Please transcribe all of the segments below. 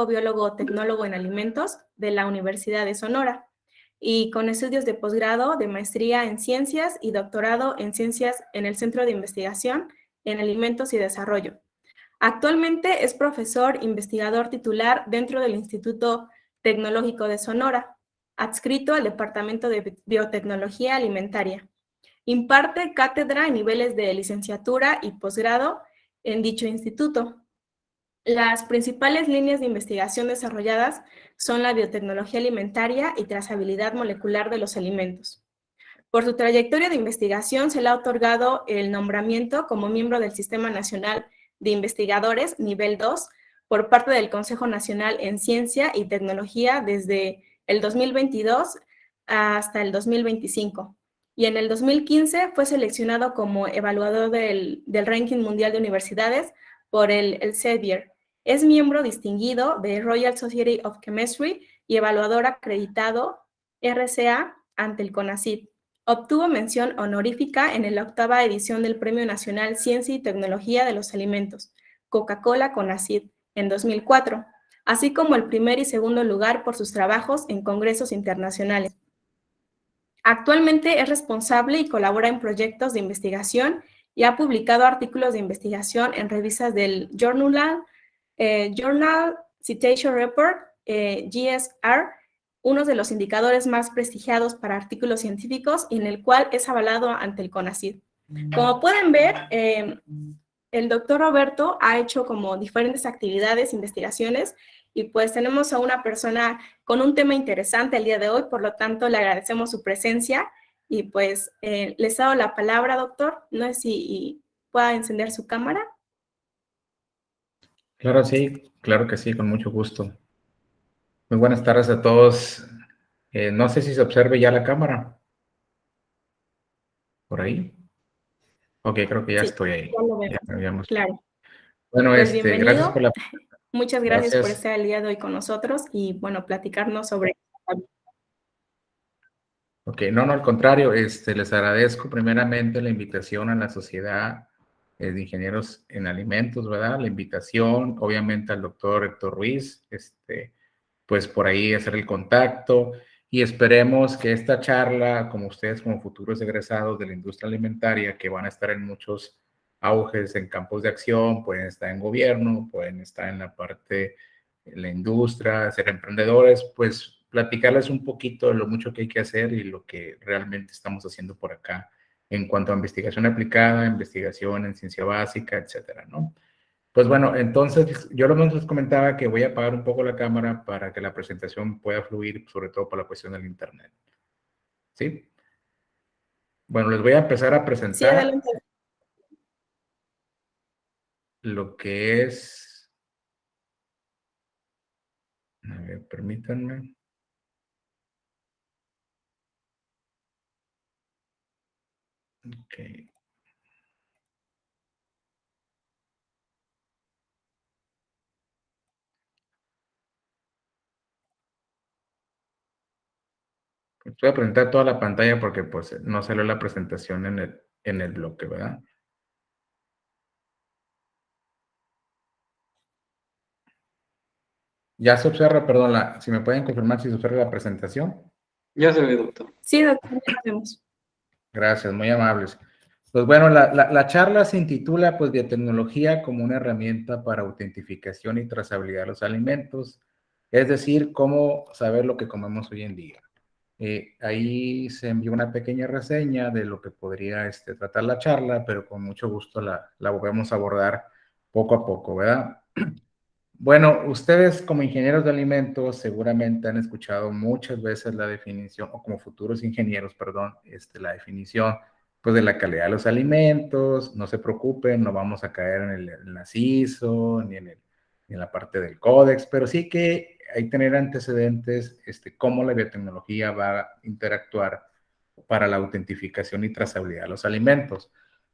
biólogo tecnólogo en alimentos de la Universidad de Sonora y con estudios de posgrado, de maestría en ciencias y doctorado en ciencias en el Centro de Investigación en Alimentos y Desarrollo. Actualmente es profesor investigador titular dentro del Instituto Tecnológico de Sonora, adscrito al Departamento de Biotecnología Alimentaria. Imparte cátedra en niveles de licenciatura y posgrado en dicho instituto. Las principales líneas de investigación desarrolladas son la biotecnología alimentaria y trazabilidad molecular de los alimentos. Por su trayectoria de investigación se le ha otorgado el nombramiento como miembro del Sistema Nacional de Investigadores Nivel 2 por parte del Consejo Nacional en Ciencia y Tecnología desde el 2022 hasta el 2025. Y en el 2015 fue seleccionado como evaluador del Ranking Mundial de Universidades por el Elsevier. Es miembro distinguido de Royal Society of Chemistry y evaluador acreditado RCA ante el CONACYT. Obtuvo mención honorífica en la 8ª edición del Premio Nacional Ciencia y Tecnología de los Alimentos, Coca-Cola CONACYT, en 2004, así como el primer y segundo lugar por sus trabajos en congresos internacionales. Actualmente es responsable y colabora en proyectos de investigación y ha publicado artículos de investigación en revistas del Journal Citation Report, GSR, uno de los indicadores más prestigiados para artículos científicos y en el cual es avalado ante el CONACYT. Como pueden ver, el doctor Roberto ha hecho como diferentes actividades, investigaciones, y pues tenemos a una persona con un tema interesante el día de hoy, por lo tanto le agradecemos su presencia y pues les doy la palabra, doctor. No sé si pueda encender su cámara. Claro, sí, claro que sí, con mucho gusto. Muy buenas tardes a todos. No sé si se observe ya la cámara. ¿Por ahí? Ok, creo que ya Sí, estoy ahí. ya lo vemos. Claro. Bueno, Pues gracias bienvenido. por la... Muchas gracias por estar el día de hoy con nosotros y, bueno, platicarnos sobre... Ok, no, al contrario, les agradezco primeramente la invitación a la Sociedad de Ingenieros en Alimentos, ¿verdad? La invitación, obviamente, al doctor Héctor Ruiz, pues por ahí hacer el contacto y esperemos que esta charla, como ustedes como futuros egresados de la industria alimentaria, que van a estar en muchos auges en campos de acción, pueden estar en gobierno, pueden estar en la parte de la industria, ser emprendedores, pues platicarles un poquito de lo mucho que hay que hacer y lo que realmente estamos haciendo por acá en cuanto a investigación aplicada, investigación en ciencia básica, etcétera, ¿no? Pues bueno, entonces yo lo menos les comentaba que voy a apagar un poco la cámara para que la presentación pueda fluir, sobre todo por la cuestión del internet. ¿Sí? Bueno, les voy a empezar a presentar Sí, adelante. Lo que es... A ver, permítanme. Ok. Voy a presentar toda la pantalla porque pues no salió la presentación en el bloque, ¿verdad? Ya se observa, perdón, si me pueden confirmar si se observa la presentación. Ya se ve, doctor. Sí, doctor, ya lo vemos. Gracias, muy amables. Pues bueno, la charla se intitula pues Biotecnología como una herramienta para autentificación y trazabilidad de los alimentos, es decir, cómo saber lo que comemos hoy en día. Ahí se envió una pequeña reseña de lo que podría tratar la charla, pero con mucho gusto la volvemos a abordar poco a poco, ¿verdad? Bueno, ustedes como ingenieros de alimentos seguramente han escuchado muchas veces la definición, o como futuros ingenieros, perdón, la definición pues de la calidad de los alimentos. No se preocupen, no vamos a caer en la CISO, ni en la parte del códex, pero sí que hay que tener antecedentes, cómo la biotecnología va a interactuar para la autentificación y trazabilidad de los alimentos.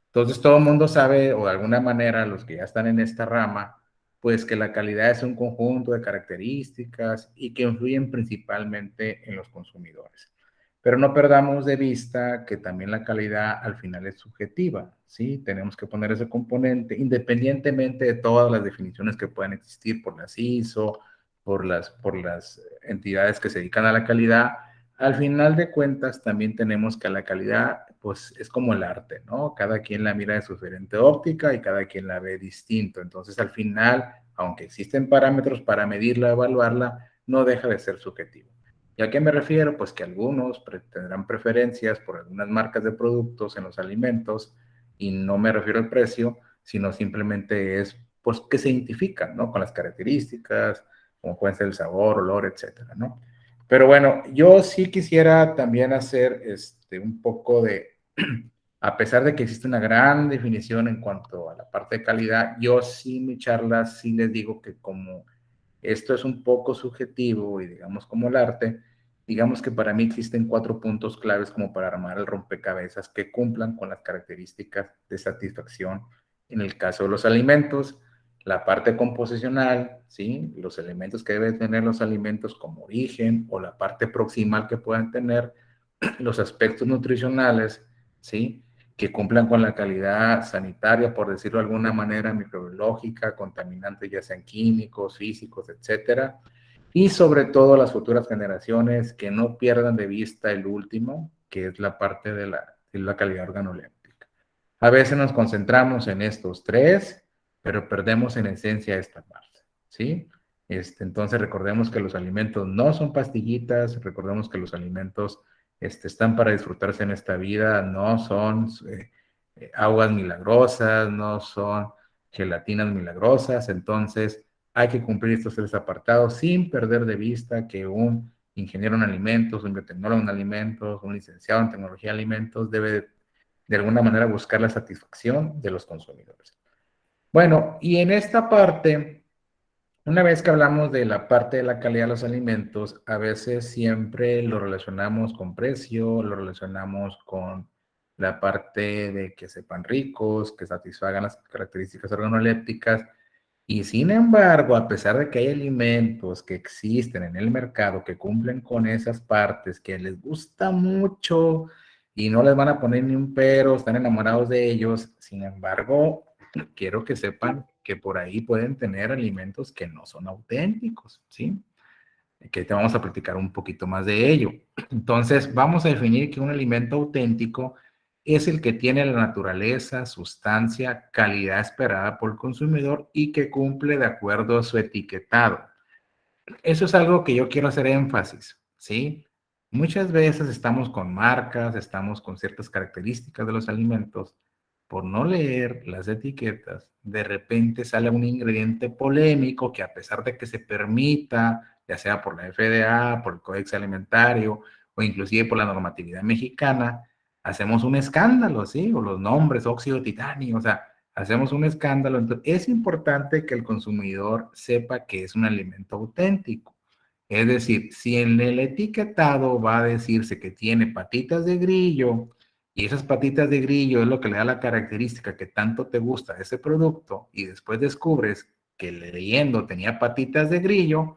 Entonces todo el mundo sabe, o de alguna manera los que ya están en esta rama, pues que la calidad es un conjunto de características y que influyen principalmente en los consumidores. Pero no perdamos de vista que también la calidad al final es subjetiva, ¿sí? Tenemos que poner ese componente independientemente de todas las definiciones que puedan existir por la CISO, por las entidades que se dedican a la calidad. Al final de cuentas, también tenemos que la calidad, pues es como el arte, ¿no? Cada quien la mira de su diferente óptica y cada quien la ve distinto. Entonces, al final, aunque existen parámetros para medirla, evaluarla, no deja de ser subjetivo. ¿Y a qué me refiero? Pues que algunos tendrán preferencias por algunas marcas de productos en los alimentos, y no me refiero al precio, sino simplemente es, pues, que se identifican, ¿no? Con las características, como pueden ser el sabor, olor, etcétera, ¿no? Pero bueno, yo sí quisiera también hacer un poco de, a pesar de que existe una gran definición en cuanto a la parte de calidad, yo sí mi charla sí les digo que como esto es un poco subjetivo y digamos como el arte, digamos que para mí existen 4 puntos claves como para armar el rompecabezas que cumplan con las características de satisfacción en el caso de los alimentos. La parte composicional, ¿sí? Los elementos que deben tener los alimentos como origen o la parte proximal que puedan tener, los aspectos nutricionales, ¿sí? Que cumplan con la calidad sanitaria, por decirlo de alguna manera, microbiológica, contaminantes ya sean químicos, físicos, etcétera. Y sobre todo las futuras generaciones que no pierdan de vista el último, que es la parte de la calidad organoléptica. A veces nos concentramos en estos tres, pero perdemos en esencia esta parte, ¿sí? Entonces recordemos que los alimentos no son pastillitas, recordemos que los alimentos están para disfrutarse en esta vida, no son aguas milagrosas, no son gelatinas milagrosas, entonces hay que cumplir estos tres apartados sin perder de vista que un ingeniero en alimentos, un biotecnólogo en alimentos, un licenciado en tecnología de alimentos debe de alguna manera buscar la satisfacción de los consumidores. Bueno, y en esta parte, una vez que hablamos de la parte de la calidad de los alimentos, a veces siempre lo relacionamos con precio, lo relacionamos con la parte de que sepan ricos, que satisfagan las características organolépticas, y sin embargo, a pesar de que hay alimentos que existen en el mercado que cumplen con esas partes, que les gusta mucho y no les van a poner ni un pero, están enamorados de ellos, sin embargo, quiero que sepan que por ahí pueden tener alimentos que no son auténticos, ¿sí? Que te vamos a platicar un poquito más de ello. Entonces, vamos a definir que un alimento auténtico es el que tiene la naturaleza, sustancia, calidad esperada por el consumidor y que cumple de acuerdo a su etiquetado. Eso es algo que yo quiero hacer énfasis, ¿sí? Muchas veces estamos con marcas, estamos con ciertas características de los alimentos. Por no leer las etiquetas, de repente sale un ingrediente polémico que a pesar de que se permita, ya sea por la FDA, por el Código Alimentario o inclusive por la normatividad mexicana, hacemos un escándalo, ¿sí? O los nombres, óxido de titanio, o sea, hacemos un escándalo. Entonces, es importante que el consumidor sepa que es un alimento auténtico. Es decir, si en el etiquetado va a decirse que tiene patitas de grillo y esas patitas de grillo es lo que le da la característica que tanto te gusta de ese producto y después descubres que leyendo tenía patitas de grillo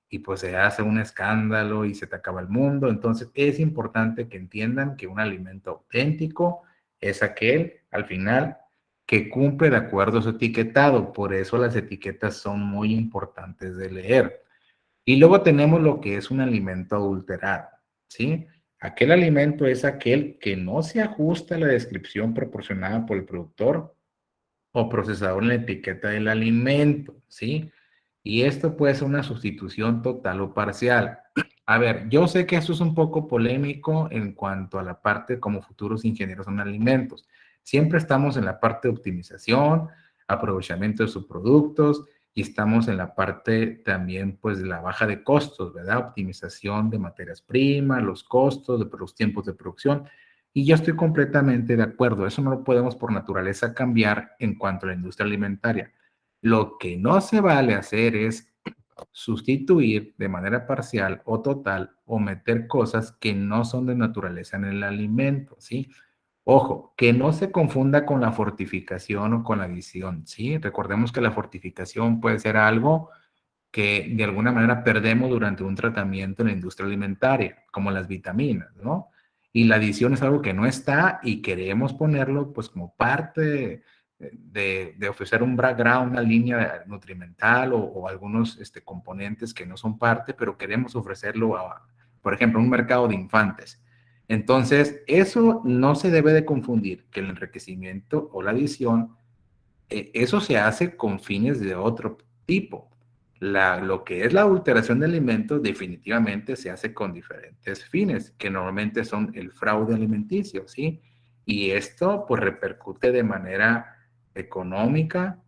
y pues se hace un escándalo y se te acaba el mundo. Entonces es importante que entiendan que un alimento auténtico es aquel, al final, que cumple de acuerdo a su etiquetado. Por eso las etiquetas son muy importantes de leer. Y luego tenemos lo que es un alimento adulterado, ¿sí? Aquel alimento es aquel que no se ajusta a la descripción proporcionada por el productor o procesador en la etiqueta del alimento, ¿sí? Y esto puede ser una sustitución total o parcial. A ver, yo sé que esto es un poco polémico en cuanto a la parte como futuros ingenieros en alimentos. Siempre estamos en la parte de optimización, aprovechamiento de subproductos y estamos en la parte también pues de la baja de costos, ¿verdad? Optimización de materias primas, los costos, de los tiempos de producción. Y yo estoy completamente de acuerdo. Eso no lo podemos por naturaleza cambiar en cuanto a la industria alimentaria. Lo que no se vale hacer es sustituir de manera parcial o total o meter cosas que no son de naturaleza en el alimento, ¿sí? Ojo, que no se confunda con la fortificación o con la adición, ¿sí? Recordemos que la fortificación puede ser algo que de alguna manera perdemos durante un tratamiento en la industria alimentaria, como las vitaminas, ¿no? Y la adición es algo que no está y queremos ponerlo pues como parte de ofrecer un background, una línea nutrimental o algunos componentes que no son parte, pero queremos ofrecerlo a, por ejemplo, un mercado de infantes. Entonces, eso no se debe de confundir, que el enriquecimiento o la adición, eso se hace con fines de otro tipo. Lo que es la adulteración de alimentos definitivamente se hace con diferentes fines, que normalmente son el fraude alimenticio, ¿sí? Y esto pues repercute de manera económica,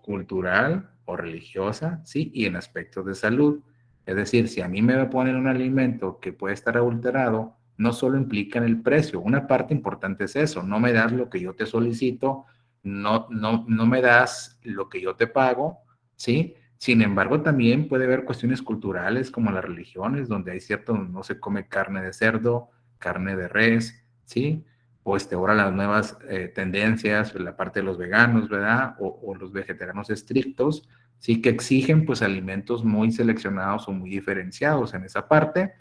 cultural o religiosa, ¿sí? Y en aspectos de salud. Es decir, si a mí me ponen un alimento que puede estar adulterado, no solo implica en el precio, una parte importante es eso, no me das lo que yo te solicito, no me das lo que yo te pago, ¿sí? Sin embargo, también puede haber cuestiones culturales como las religiones, donde hay cierto, no se come carne de cerdo, carne de res, ¿sí? O ahora las nuevas tendencias, la parte de los veganos, ¿verdad? O los vegetarianos estrictos, sí que exigen pues alimentos muy seleccionados o muy diferenciados en esa parte.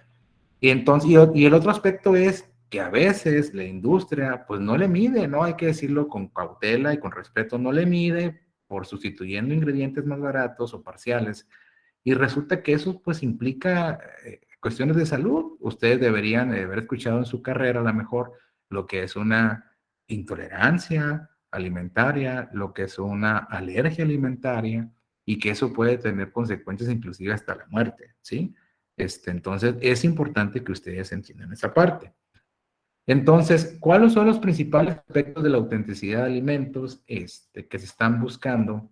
Y entonces, y el otro aspecto es que a veces la industria pues no le mide, ¿no? Hay que decirlo con cautela y con respeto, no le mide por sustituyendo ingredientes más baratos o parciales. Y resulta que eso pues implica cuestiones de salud. Ustedes deberían haber escuchado en su carrera a lo mejor lo que es una intolerancia alimentaria, lo que es una alergia alimentaria y que eso puede tener consecuencias inclusive hasta la muerte, ¿sí? Entonces es importante que ustedes entiendan esa parte. Entonces, ¿cuáles son los principales aspectos de la autenticidad de alimentos que se están buscando?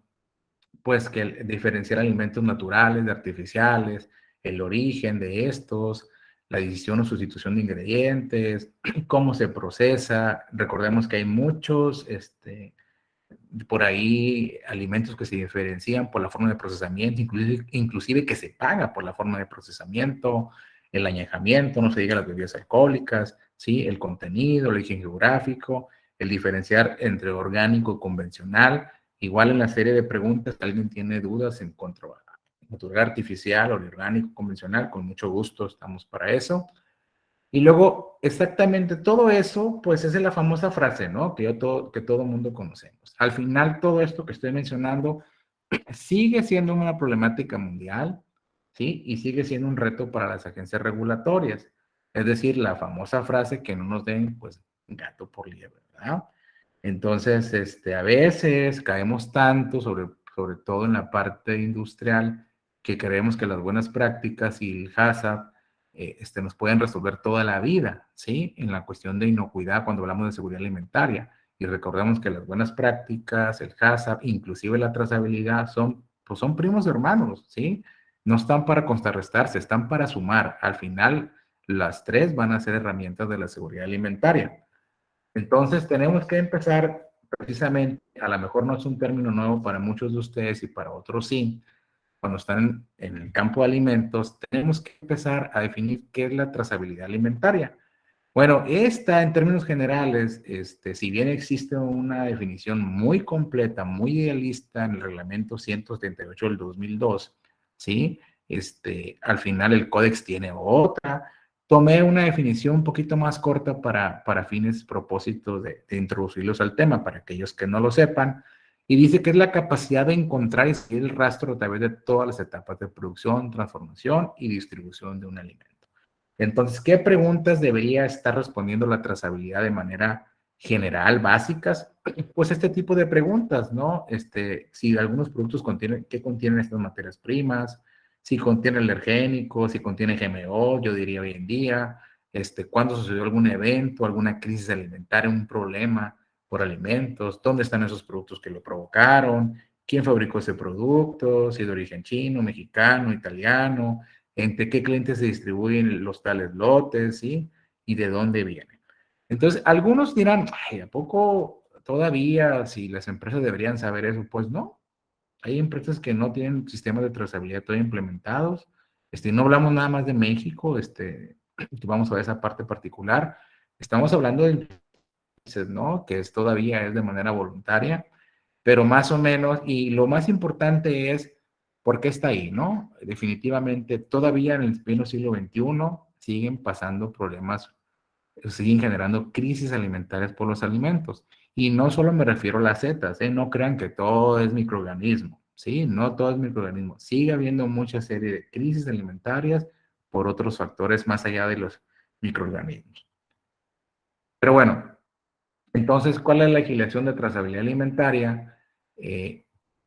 Pues que diferenciar alimentos naturales de artificiales, el origen de estos, la adición o sustitución de ingredientes, cómo se procesa. Recordemos que hay muchos, por ahí, alimentos que se diferencian por la forma de procesamiento, inclusive que se paga por la forma de procesamiento, el añejamiento, no se diga las bebidas alcohólicas, ¿sí? El contenido, el origen geográfico, el diferenciar entre orgánico y convencional. Igual en la serie de preguntas, si alguien tiene dudas en cuanto a natural, artificial, orgánico, convencional, con mucho gusto estamos para eso. Y luego, exactamente todo eso, pues es la famosa frase, ¿no? Que todo mundo conocemos. Al final, todo esto que estoy mencionando sigue siendo una problemática mundial, ¿sí? Y sigue siendo un reto para las agencias regulatorias. Es decir, la famosa frase que no nos den, pues, gato por liebre, ¿verdad? Entonces, a veces caemos tanto, sobre todo en la parte industrial, que creemos que las buenas prácticas y el HACCP nos pueden resolver toda la vida, ¿sí? En la cuestión de inocuidad cuando hablamos de seguridad alimentaria. Y recordemos que las buenas prácticas, el HACCP, inclusive la trazabilidad, pues son primos hermanos, ¿sí? No están para contrarrestarse, están para sumar. Al final, las tres van a ser herramientas de la seguridad alimentaria. Entonces tenemos que empezar precisamente, a lo mejor no es un término nuevo para muchos de ustedes y para otros sí, cuando están en el campo de alimentos, tenemos que empezar a definir qué es la trazabilidad alimentaria. Bueno, esta en términos generales, si bien existe una definición muy completa, muy idealista en el reglamento 178 del 2002, ¿sí? Al final el códex tiene otra. Tomé una definición un poquito más corta para fines, propósitos de introducirlos al tema, para aquellos que no lo sepan, y dice que es la capacidad de encontrar y seguir el rastro a través de todas las etapas de producción, transformación y distribución de un alimento. Entonces, ¿qué preguntas debería estar respondiendo la trazabilidad de manera general, básicas? Pues este tipo de preguntas, ¿no? Si algunos productos contienen, ¿qué contienen estas materias primas? Si contiene alergénicos, si contiene GMO, yo diría hoy en día, ¿cuándo sucedió algún evento, alguna crisis alimentaria, un problema por alimentos? ¿Dónde están esos productos que lo provocaron? ¿Quién fabricó ese producto? Si es de origen chino, mexicano, italiano, entre qué clientes se distribuyen los tales lotes, ¿sí? Y de dónde vienen. Entonces, algunos dirán, ay, ¿a poco todavía si las empresas deberían saber eso? Pues no. Hay empresas que no tienen sistemas de trazabilidad todavía implementados. No hablamos nada más de México, vamos a ver esa parte particular. Estamos hablando de países, ¿no? Que todavía es de manera voluntaria, pero más o menos, y lo más importante es por qué está ahí, ¿no? Definitivamente, todavía en el pleno siglo XXI siguen pasando problemas, siguen generando crisis alimentarias por los alimentos. Y no solo me refiero a las setas, no crean que todo es microorganismo, ¿sí? No todo es microorganismo. Sigue habiendo mucha serie de crisis alimentarias por otros factores más allá de los microorganismos. Pero bueno, entonces, ¿cuál es la legislación de trazabilidad alimentaria?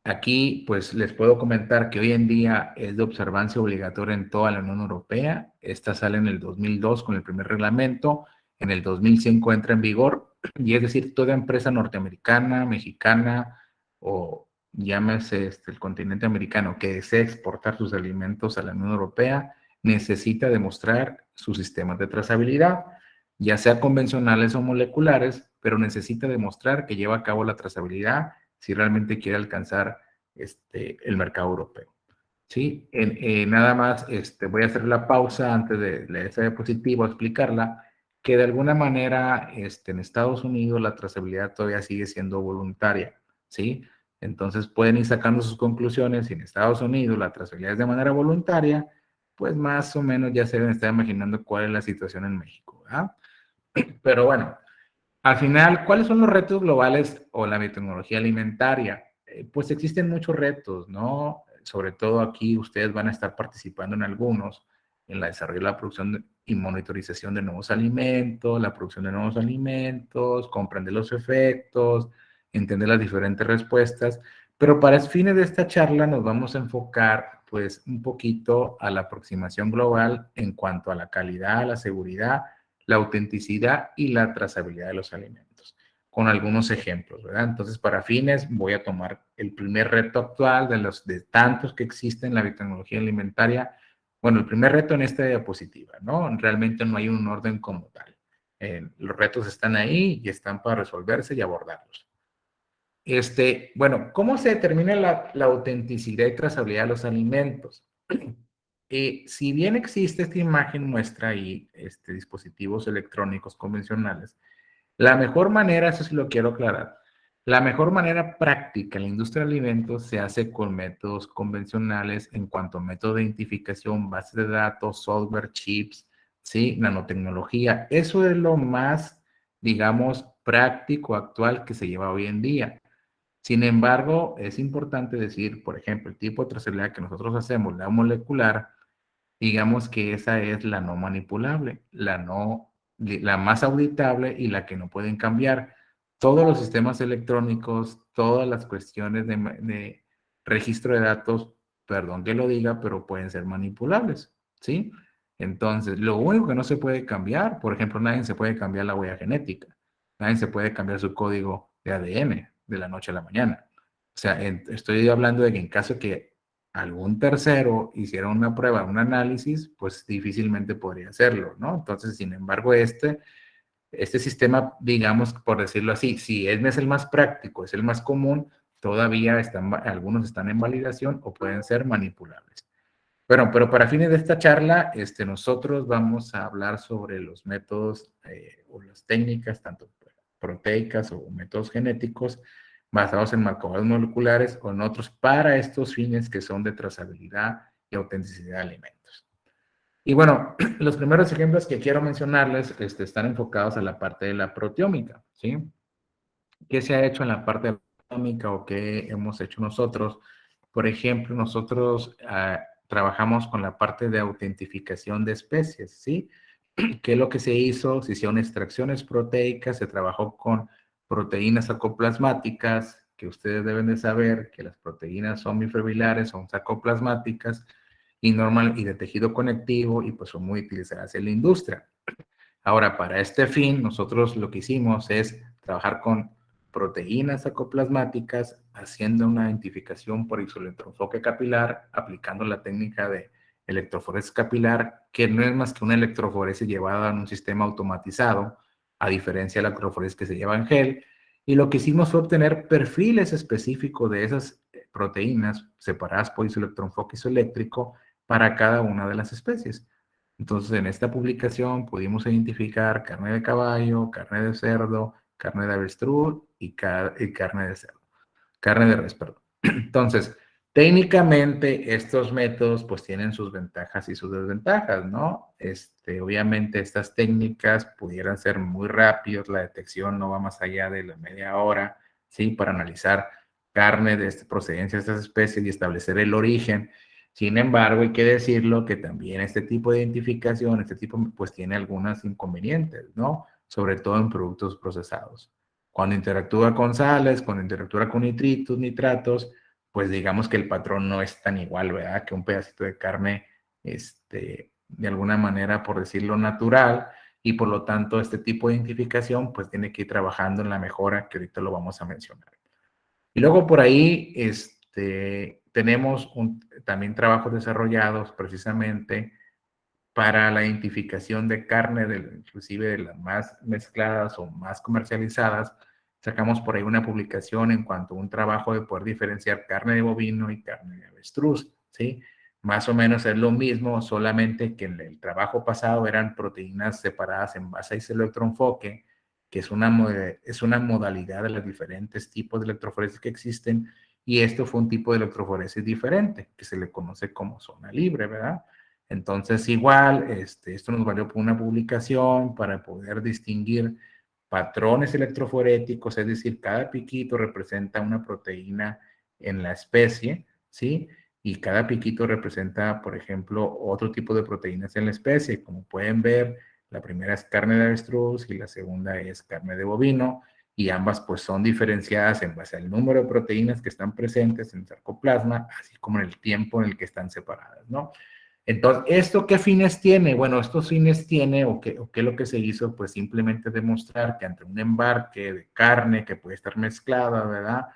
Aquí, pues, les puedo comentar que hoy en día es de observancia obligatoria en toda la Unión Europea. Esta sale en el 2002 con el primer reglamento. En el 2005 entra en vigor. Y es decir, toda empresa norteamericana, mexicana o llámese el continente americano que desee exportar sus alimentos a la Unión Europea necesita demostrar sus sistemas de trazabilidad, ya sea convencionales o moleculares, pero necesita demostrar que lleva a cabo la trazabilidad si realmente quiere alcanzar el mercado europeo. ¿Sí? Nada más voy a hacer la pausa antes de leer esa diapositiva, explicarla, que de alguna manera en Estados Unidos la trazabilidad todavía sigue siendo voluntaria. ¿Sí? Entonces pueden ir sacando sus conclusiones. Si en Estados Unidos la trazabilidad es de manera voluntaria, pues más o menos ya se deben estar imaginando cuál es la situación en México. ¿Verdad? Pero bueno, al final, ¿cuáles son los retos globales o la biotecnología alimentaria? Pues existen muchos retos, ¿no? Sobre todo aquí ustedes van a estar participando en algunos, en la desarrollo, la producción y monitorización de nuevos alimentos, la producción de nuevos alimentos, comprender los efectos, entender las diferentes respuestas. Pero para fines de esta charla nos vamos a enfocar pues un poquito a la aproximación global en cuanto a la calidad, la seguridad, la autenticidad y la trazabilidad de los alimentos, con algunos ejemplos, ¿verdad? Entonces, para fines, voy a tomar el primer reto actual de tantos que existen en la biotecnología alimentaria. Bueno, el primer reto en esta diapositiva, ¿no? Realmente no hay un orden como tal. Los retos están ahí y están para resolverse y abordarlos. Bueno, ¿cómo se determina la autenticidad y trazabilidad de los alimentos? Si bien existe esta imagen muestra ahí dispositivos electrónicos convencionales, la mejor manera, eso sí lo quiero aclarar, la mejor manera práctica en la industria de alimentos se hace con métodos convencionales en cuanto a método de identificación, base de datos, software, chips, ¿sí? Nanotecnología. Eso es lo más, digamos, práctico, actual que se lleva hoy en día. Sin embargo, es importante decir, por ejemplo, el tipo de trazabilidad que nosotros hacemos, la molecular, digamos que esa es la no manipulable, la más auditable y la que no pueden cambiar. Todos los sistemas electrónicos, todas las cuestiones de registro de datos, perdón que lo diga, pero pueden ser manipulables, ¿sí? Entonces, lo único que no se puede cambiar, por ejemplo, nadie se puede cambiar la huella genética, nadie se puede cambiar su código de ADN de la noche a la mañana. O sea, estoy hablando de que en caso que algún tercero hiciera una prueba, un análisis, pues difícilmente podría hacerlo, ¿no? Entonces, sin embargo, este sistema, digamos, por decirlo así, si es el más práctico, es el más común, todavía algunos están en validación o pueden ser manipulables. Bueno, pero para fines de esta charla, nosotros vamos a hablar sobre los métodos o las técnicas, tanto proteicas o métodos genéticos, basados en marcadores moleculares o en otros para estos fines que son de trazabilidad y autenticidad de alimentos. Y bueno, los primeros ejemplos que quiero mencionarles están enfocados a la parte de la proteómica, ¿sí? ¿Qué se ha hecho en la parte de la proteómica o qué hemos hecho nosotros? Por ejemplo, nosotros trabajamos con la parte de autentificación de especies, ¿sí? ¿Qué es lo que se hizo? Se hicieron extracciones proteicas, se trabajó con proteínas sacoplasmáticas, que ustedes deben de saber que las proteínas son microfibrilares, son sacoplasmáticas y de tejido conectivo y pues son muy utilizadas en la industria. Ahora, para este fin, nosotros lo que hicimos es trabajar con proteínas sacoplasmáticas, haciendo una identificación por isoelectroenfoque capilar, aplicando la técnica de electroforesis capilar, que no es más que una electroforesis llevada en un sistema automatizado, a diferencia de la electroforesis que se lleva en gel. Y lo que hicimos fue obtener perfiles específicos de esas proteínas separadas por isoelectroenfoque isoeléctrico para cada una de las especies. Entonces, en esta publicación pudimos identificar carne de caballo, carne de cerdo, carne de avestruz y carne de cerdo, carne de res, perdón. Entonces, Técnicamente, estos métodos pues tienen sus ventajas y sus desventajas, ¿no? Obviamente estas técnicas pudieran ser muy rápidas, la detección no va más allá de la media hora, ¿sí? Para analizar carne de procedencia de estas especies y establecer el origen. Sin embargo, hay que decirlo que también este tipo de identificación, este tipo pues tiene algunos inconvenientes, ¿no? Sobre todo en productos procesados. Cuando interactúa con sales, cuando interactúa con nitritos, nitratos, pues digamos que el patrón no es tan igual, ¿verdad? Que un pedacito de carne, de alguna manera, por decirlo, natural, y por lo tanto este tipo de identificación pues tiene que ir trabajando en la mejora, que ahorita lo vamos a mencionar. Y luego por ahí tenemos también trabajos desarrollados precisamente para la identificación de carne, inclusive de las más mezcladas o más comercializadas. Sacamos por ahí una publicación en cuanto a un trabajo de poder diferenciar carne de bovino y carne de avestruz, ¿sí? Más o menos es lo mismo, solamente que en el trabajo pasado eran proteínas separadas en base a ese electroenfoque, que es una modalidad de los diferentes tipos de electroforesis que existen, y esto fue un tipo de electroforesis diferente, que se le conoce como zona libre, ¿verdad? Entonces, igual, esto nos valió por una publicación para poder distinguir patrones electroforéticos, es decir, cada piquito representa una proteína en la especie, ¿sí? Y cada piquito representa, por ejemplo, otro tipo de proteínas en la especie. Como pueden ver, la primera es carne de avestruz y la segunda es carne de bovino, y ambas pues son diferenciadas en base al número de proteínas que están presentes en el sarcoplasma, así como en el tiempo en el que están separadas, ¿no? Entonces, ¿esto qué fines tiene? Bueno, estos fines tiene, o qué es lo que se hizo, pues simplemente demostrar que ante un embarque de carne que puede estar mezclada, ¿verdad?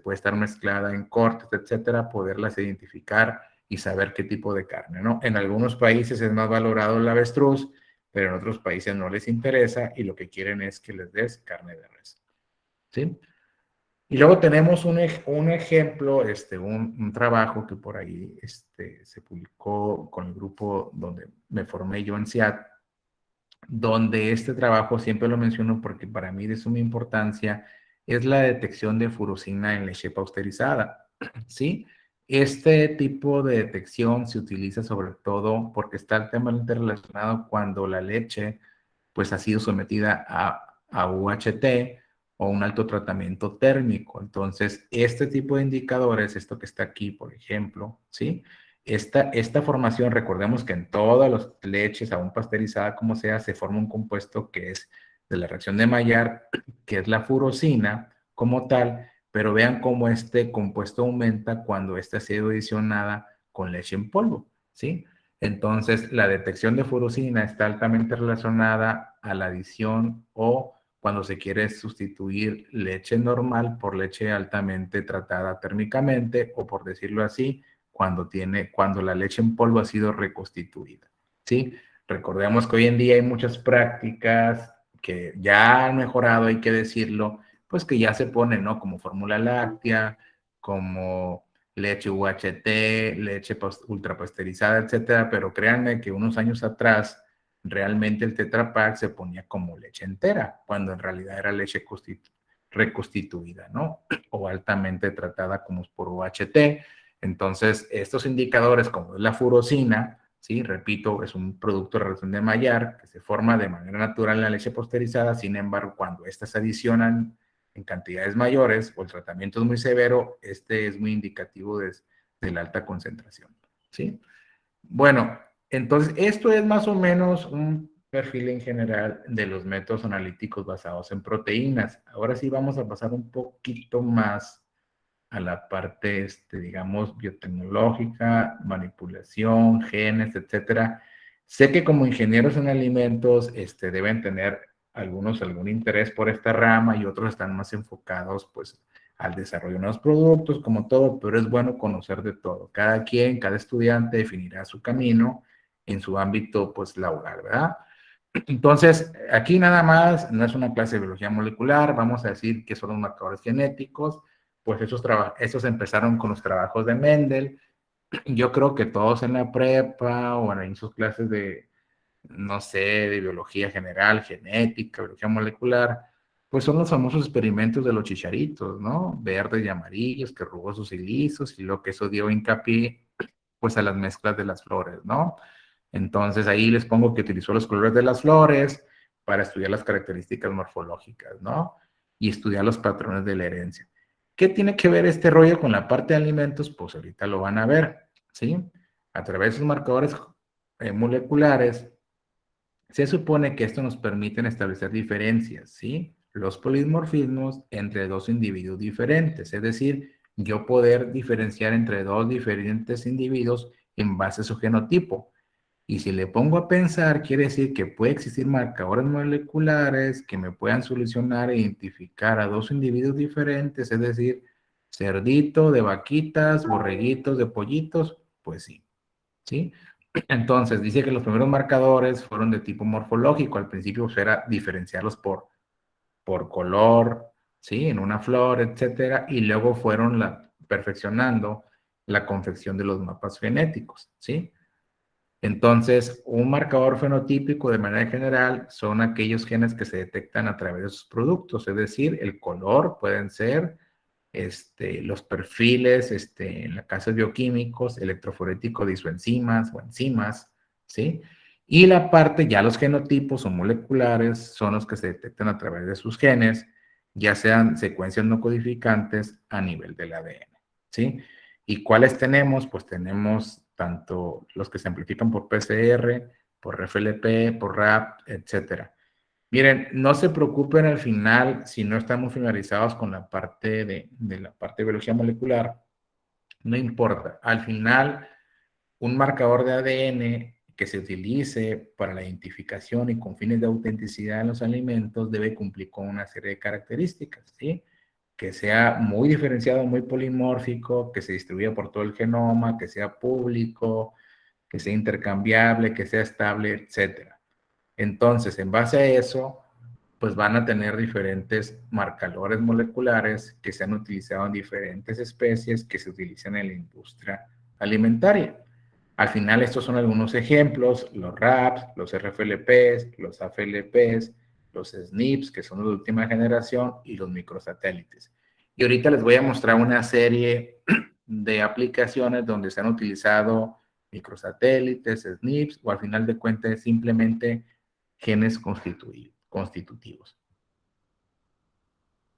Puede estar mezclada en cortes, etcétera, poderlas identificar y saber qué tipo de carne, ¿no? En algunos países es más valorado el avestruz, pero en otros países no les interesa y lo que quieren es que les des carne de res, ¿sí? Y luego tenemos un ejemplo, un trabajo que por ahí se publicó con el grupo donde me formé yo en CIAT, donde este trabajo siempre lo menciono porque para mí de suma importancia es la detección de furosina en leche pasteurizada, ¿sí? Este tipo de detección se utiliza sobre todo porque está altamente relacionado cuando la leche pues ha sido sometida a UHT o un alto tratamiento térmico. Entonces, este tipo de indicadores, esto que está aquí, por ejemplo, ¿sí? Esta formación, recordemos que en todas las leches, aún pasteurizada como sea, se forma un compuesto que es de la reacción de Maillard, que es la furosina como tal, pero vean cómo este compuesto aumenta cuando esta ha sido adicionada con leche en polvo, ¿sí? Entonces, la detección de furosina está altamente relacionada a la adición o cuando se quiere sustituir leche normal por leche altamente tratada térmicamente, o por decirlo así, cuando la leche en polvo ha sido reconstituida, ¿sí? Recordemos que hoy en día hay muchas prácticas que ya han mejorado, hay que decirlo, pues que ya se ponen, ¿no? Como fórmula láctea, como leche UHT, leche ultrapasteurizada, etcétera, pero créanme que unos años atrás realmente el Tetra Pak se ponía como leche entera, cuando en realidad era leche reconstituida, ¿no? O altamente tratada como por UHT. Entonces, estos indicadores como es la furosina, ¿sí? Repito, es un producto de reacción de Maillard que se forma de manera natural en la leche pasteurizada. Sin embargo, cuando estas se adicionan en cantidades mayores o el tratamiento es muy severo, es muy indicativo de la alta concentración, ¿sí? Bueno, entonces esto es más o menos un perfil en general de los métodos analíticos basados en proteínas. Ahora sí vamos a pasar un poquito más a la parte, digamos, biotecnológica, manipulación, genes, etcétera. Sé que como ingenieros en alimentos, deben tener algún interés por esta rama y otros están más enfocados, pues, al desarrollo de nuevos productos, como todo, pero es bueno conocer de todo. Cada quien, cada estudiante definirá su camino en su ámbito, pues, laboral, ¿verdad? Entonces, aquí nada más, no es una clase de biología molecular, vamos a decir que son los marcadores genéticos, pues esos empezaron con los trabajos de Mendel. Yo creo que todos en la prepa o en sus clases de, no sé, de biología general, genética, biología molecular, pues son los famosos experimentos de los chicharitos, ¿no? Verdes y amarillos, que rugosos y lisos, y lo que eso dio hincapié, pues a las mezclas de las flores, ¿no? Entonces ahí les pongo que utilizó los colores de las flores para estudiar las características morfológicas, ¿no? Y estudiar los patrones de la herencia. ¿Qué tiene que ver este rollo con la parte de alimentos? Pues ahorita lo van a ver, ¿sí? A través de sus marcadores moleculares, se supone que esto nos permite establecer diferencias, ¿sí? Los polimorfismos entre dos individuos diferentes, es decir, yo poder diferenciar entre dos diferentes individuos en base a su genotipo. Y si le pongo a pensar, quiere decir que puede existir marcadores moleculares que me puedan solucionar e identificar a dos individuos diferentes, es decir, cerdito de vaquitas, borreguitos de pollitos, pues sí, ¿sí? Entonces, dice que los primeros marcadores fueron de tipo morfológico. Al principio pues, era diferenciarlos por color, ¿sí? En una flor, etcétera. Y luego fueron perfeccionando la confección de los mapas genéticos, ¿sí? Entonces, un marcador fenotípico de manera general son aquellos genes que se detectan a través de sus productos, es decir, el color pueden ser los perfiles, en la caso de bioquímicos, electroforético de isoenzimas o enzimas, ¿sí? Y la parte, ya los genotipos o moleculares son los que se detectan a través de sus genes, ya sean secuencias no codificantes a nivel del ADN, ¿sí? ¿Y cuáles tenemos? Pues tenemos tanto los que se amplifican por PCR, por FLP, por RAP, etcétera. Miren, no se preocupen al final si no estamos familiarizados con la parte de la parte de biología molecular, no importa. Al final, un marcador de ADN que se utilice para la identificación y con fines de autenticidad en los alimentos debe cumplir con una serie de características, ¿sí? Que sea muy diferenciado, muy polimórfico, que se distribuya por todo el genoma, que sea público, que sea intercambiable, que sea estable, etcétera. Entonces, en base a eso, pues van a tener diferentes marcadores moleculares que se han utilizado en diferentes especies que se utilizan en la industria alimentaria. Al final, estos son algunos ejemplos: los RAPs, los RFLPs, los AFLPs, los SNPs, que son los de última generación, y los microsatélites. Y ahorita les voy a mostrar una serie de aplicaciones donde se han utilizado microsatélites, SNPs, o al final de cuentas simplemente genes constitutivos.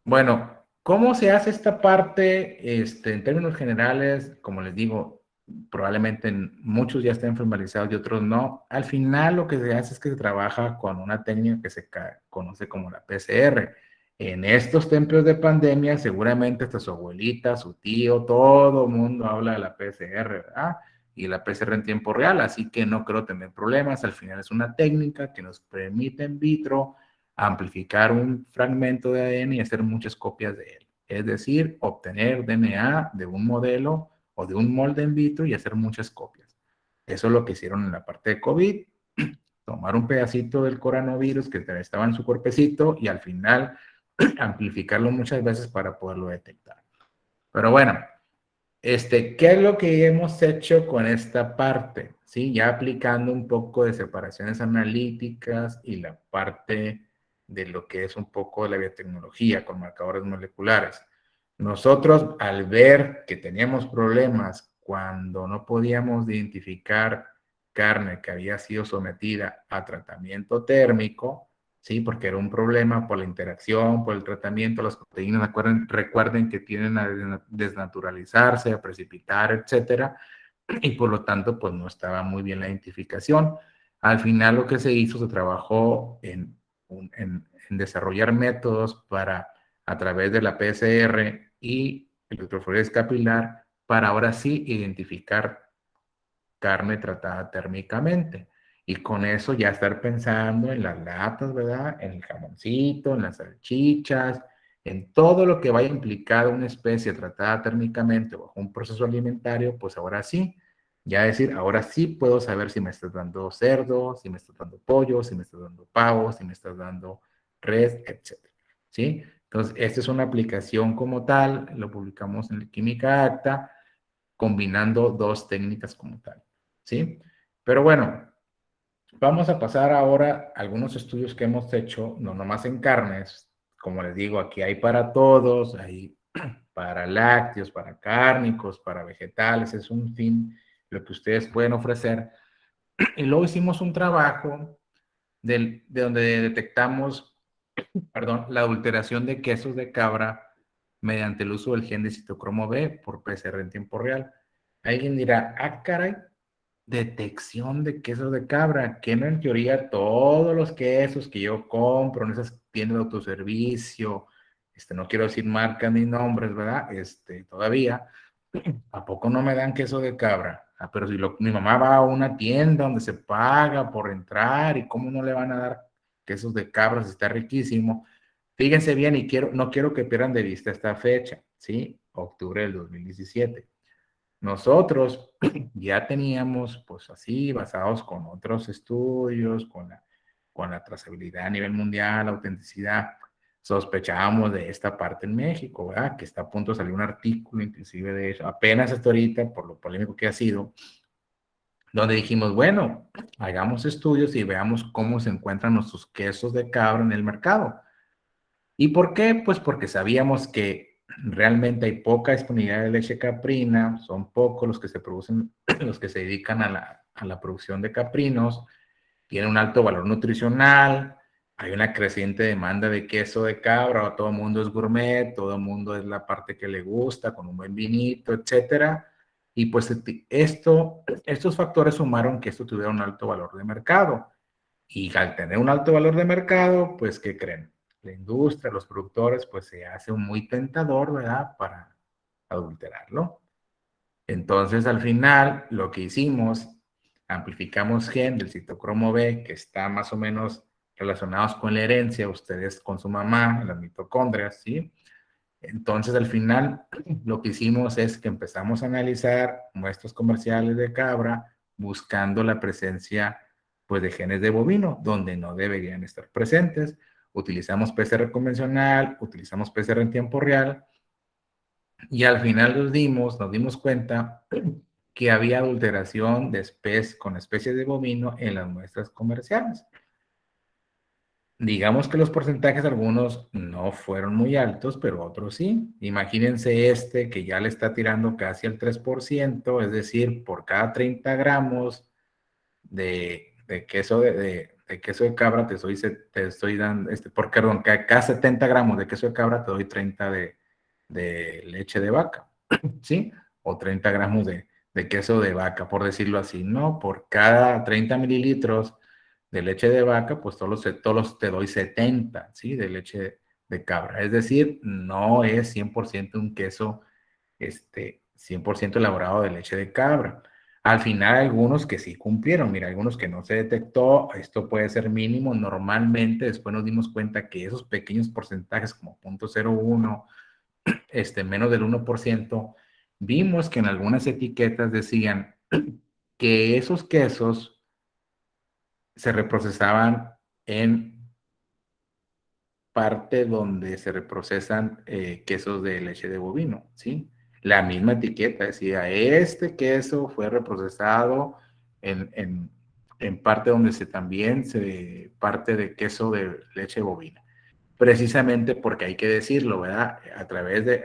Bueno, ¿cómo se hace esta parte? En términos generales, como les digo, probablemente muchos ya estén formalizados y otros no. Al final lo que se hace es que se trabaja con una técnica que se conoce como la PCR. En estos tiempos de pandemia, seguramente hasta su abuelita, su tío, todo el mundo habla de la PCR, ¿verdad? Y la PCR en tiempo real, así que no creo tener problemas. Al final es una técnica que nos permite en vitro amplificar un fragmento de ADN y hacer muchas copias de él. Es decir, obtener DNA de un modelo o de un molde in vitro y hacer muchas copias. Eso es lo que hicieron en la parte de COVID. Tomar un pedacito del coronavirus que estaba en su cuerpecito y al final amplificarlo muchas veces para poderlo detectar. Pero bueno, ¿qué es lo que hemos hecho con esta parte? ¿Sí? Ya aplicando un poco de separaciones analíticas y la parte de lo que es un poco la biotecnología con marcadores moleculares. Nosotros, al ver que teníamos problemas cuando no podíamos identificar carne que había sido sometida a tratamiento térmico, ¿sí? Porque era un problema por la interacción, por el tratamiento, las proteínas, recuerden que tienden a desnaturalizarse, a precipitar, etcétera, y por lo tanto, pues no estaba muy bien la identificación. Al final lo que se hizo, se trabajó en desarrollar métodos para, a través de la PCR y el electroforesis capilar, para ahora sí identificar carne tratada térmicamente. Y con eso ya estar pensando en las latas, ¿verdad? En el jamoncito, en las salchichas, en todo lo que vaya a implicar una especie tratada térmicamente bajo un proceso alimentario, pues ahora sí, ya decir, ahora sí puedo saber si me estás dando cerdo, si me estás dando pollo, si me estás dando pavo, si me estás dando res, etcétera. ¿Sí? Entonces, esta es una aplicación como tal, lo publicamos en la Química Acta, combinando dos técnicas como tal. ¿Sí? Pero bueno, vamos a pasar ahora a algunos estudios que hemos hecho, no nomás en carnes, como les digo, aquí hay para todos, hay para lácteos, para cárnicos, para vegetales, es un fin lo que ustedes pueden ofrecer. Y luego hicimos un trabajo de donde detectamos, perdón, la adulteración de quesos de cabra mediante el uso del gen de citocromo B por PCR en tiempo real. Alguien dirá, ah, caray, detección de quesos de cabra, que no en teoría todos los quesos que yo compro en esas tiendas de autoservicio, no quiero decir marcas ni nombres, ¿verdad? Todavía, ¿a poco no me dan queso de cabra? Ah, pero si mi mamá va a una tienda donde se paga por entrar, ¿y cómo no le van a dar quesos de cabra si está riquísimo? Fíjense bien y no quiero que pierdan de vista esta fecha, ¿sí? Octubre del 2017. Nosotros ya teníamos, pues así, basados con otros estudios, con la trazabilidad a nivel mundial, la autenticidad, sospechábamos de esta parte en México, ¿verdad? Que está a punto de salir un artículo, inclusive de eso, apenas hasta ahorita, por lo polémico que ha sido, donde dijimos, bueno, hagamos estudios y veamos cómo se encuentran nuestros quesos de cabra en el mercado. ¿Y por qué? Pues porque sabíamos que realmente hay poca disponibilidad de leche caprina, son pocos los que se producen, los que se dedican a la producción de caprinos, tiene un alto valor nutricional, hay una creciente demanda de queso de cabra, todo el mundo es gourmet, todo el mundo es la parte que le gusta, con un buen vinito, etcétera. Y pues estos factores sumaron que esto tuviera un alto valor de mercado. Y al tener un alto valor de mercado, pues, ¿qué creen? La industria, los productores, pues se hace muy tentador, ¿verdad? Para adulterarlo. Entonces, al final, lo que hicimos, amplificamos gen del citocromo B, que está más o menos relacionados con la herencia, ustedes con su mamá, en las mitocondrias, ¿sí? Entonces, al final, lo que hicimos es que empezamos a analizar muestras comerciales de cabra buscando la presencia, pues, de genes de bovino, donde no deberían estar presentes. Utilizamos PCR convencional, utilizamos PCR en tiempo real, y al final nos dimos cuenta que había adulteración con especies de bovino en las muestras comerciales. Digamos que los porcentajes algunos no fueron muy altos, pero otros sí. Imagínense que ya le está tirando casi al 3%, es decir, por cada 30 gramos de queso de queso de cabra te estoy dando, perdón, cada 70 gramos de queso de cabra te doy 30 de leche de vaca, ¿sí? O 30 gramos de queso de vaca, por decirlo así, ¿no? Por cada 30 mililitros de leche de vaca, pues todos te doy 70, ¿sí? De leche de cabra. Es decir, no es 100% un queso, 100% elaborado de leche de cabra. Al final, algunos que sí cumplieron, mira, algunos que no se detectó, esto puede ser mínimo. Normalmente, después nos dimos cuenta que esos pequeños porcentajes, como 0.01, menos del 1%, vimos que en algunas etiquetas decían que esos quesos se reprocesaban en parte donde se reprocesan quesos de leche de bovino, ¿sí? La misma etiqueta decía, este queso fue reprocesado en parte donde también se parte de queso de leche bovina. Precisamente porque hay que decirlo, ¿verdad?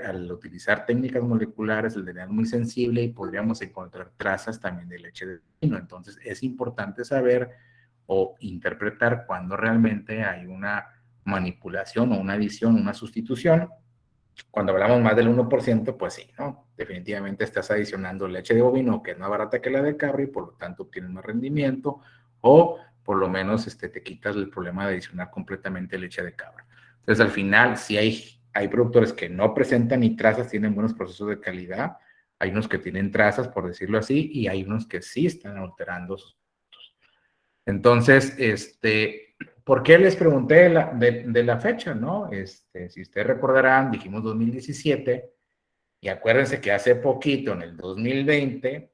Al utilizar técnicas moleculares, el DNA es muy sensible y podríamos encontrar trazas también de leche de vino. Entonces, es importante saber o interpretar cuando realmente hay una manipulación o una adición, una sustitución. Cuando hablamos más del 1%, pues sí, ¿no? Definitivamente estás adicionando leche de bovino, que es más barata que la de cabra y por lo tanto obtienes más rendimiento, o por lo menos te quitas el problema de adicionar completamente leche de cabra. Entonces, al final, si hay productores que no presentan ni trazas, tienen buenos procesos de calidad, hay unos que tienen trazas, por decirlo así, y hay unos que sí están alterando sus productos. Entonces, ¿por qué les pregunté de la fecha, no? Si ustedes recordarán, dijimos 2017, y acuérdense que hace poquito, en el 2020,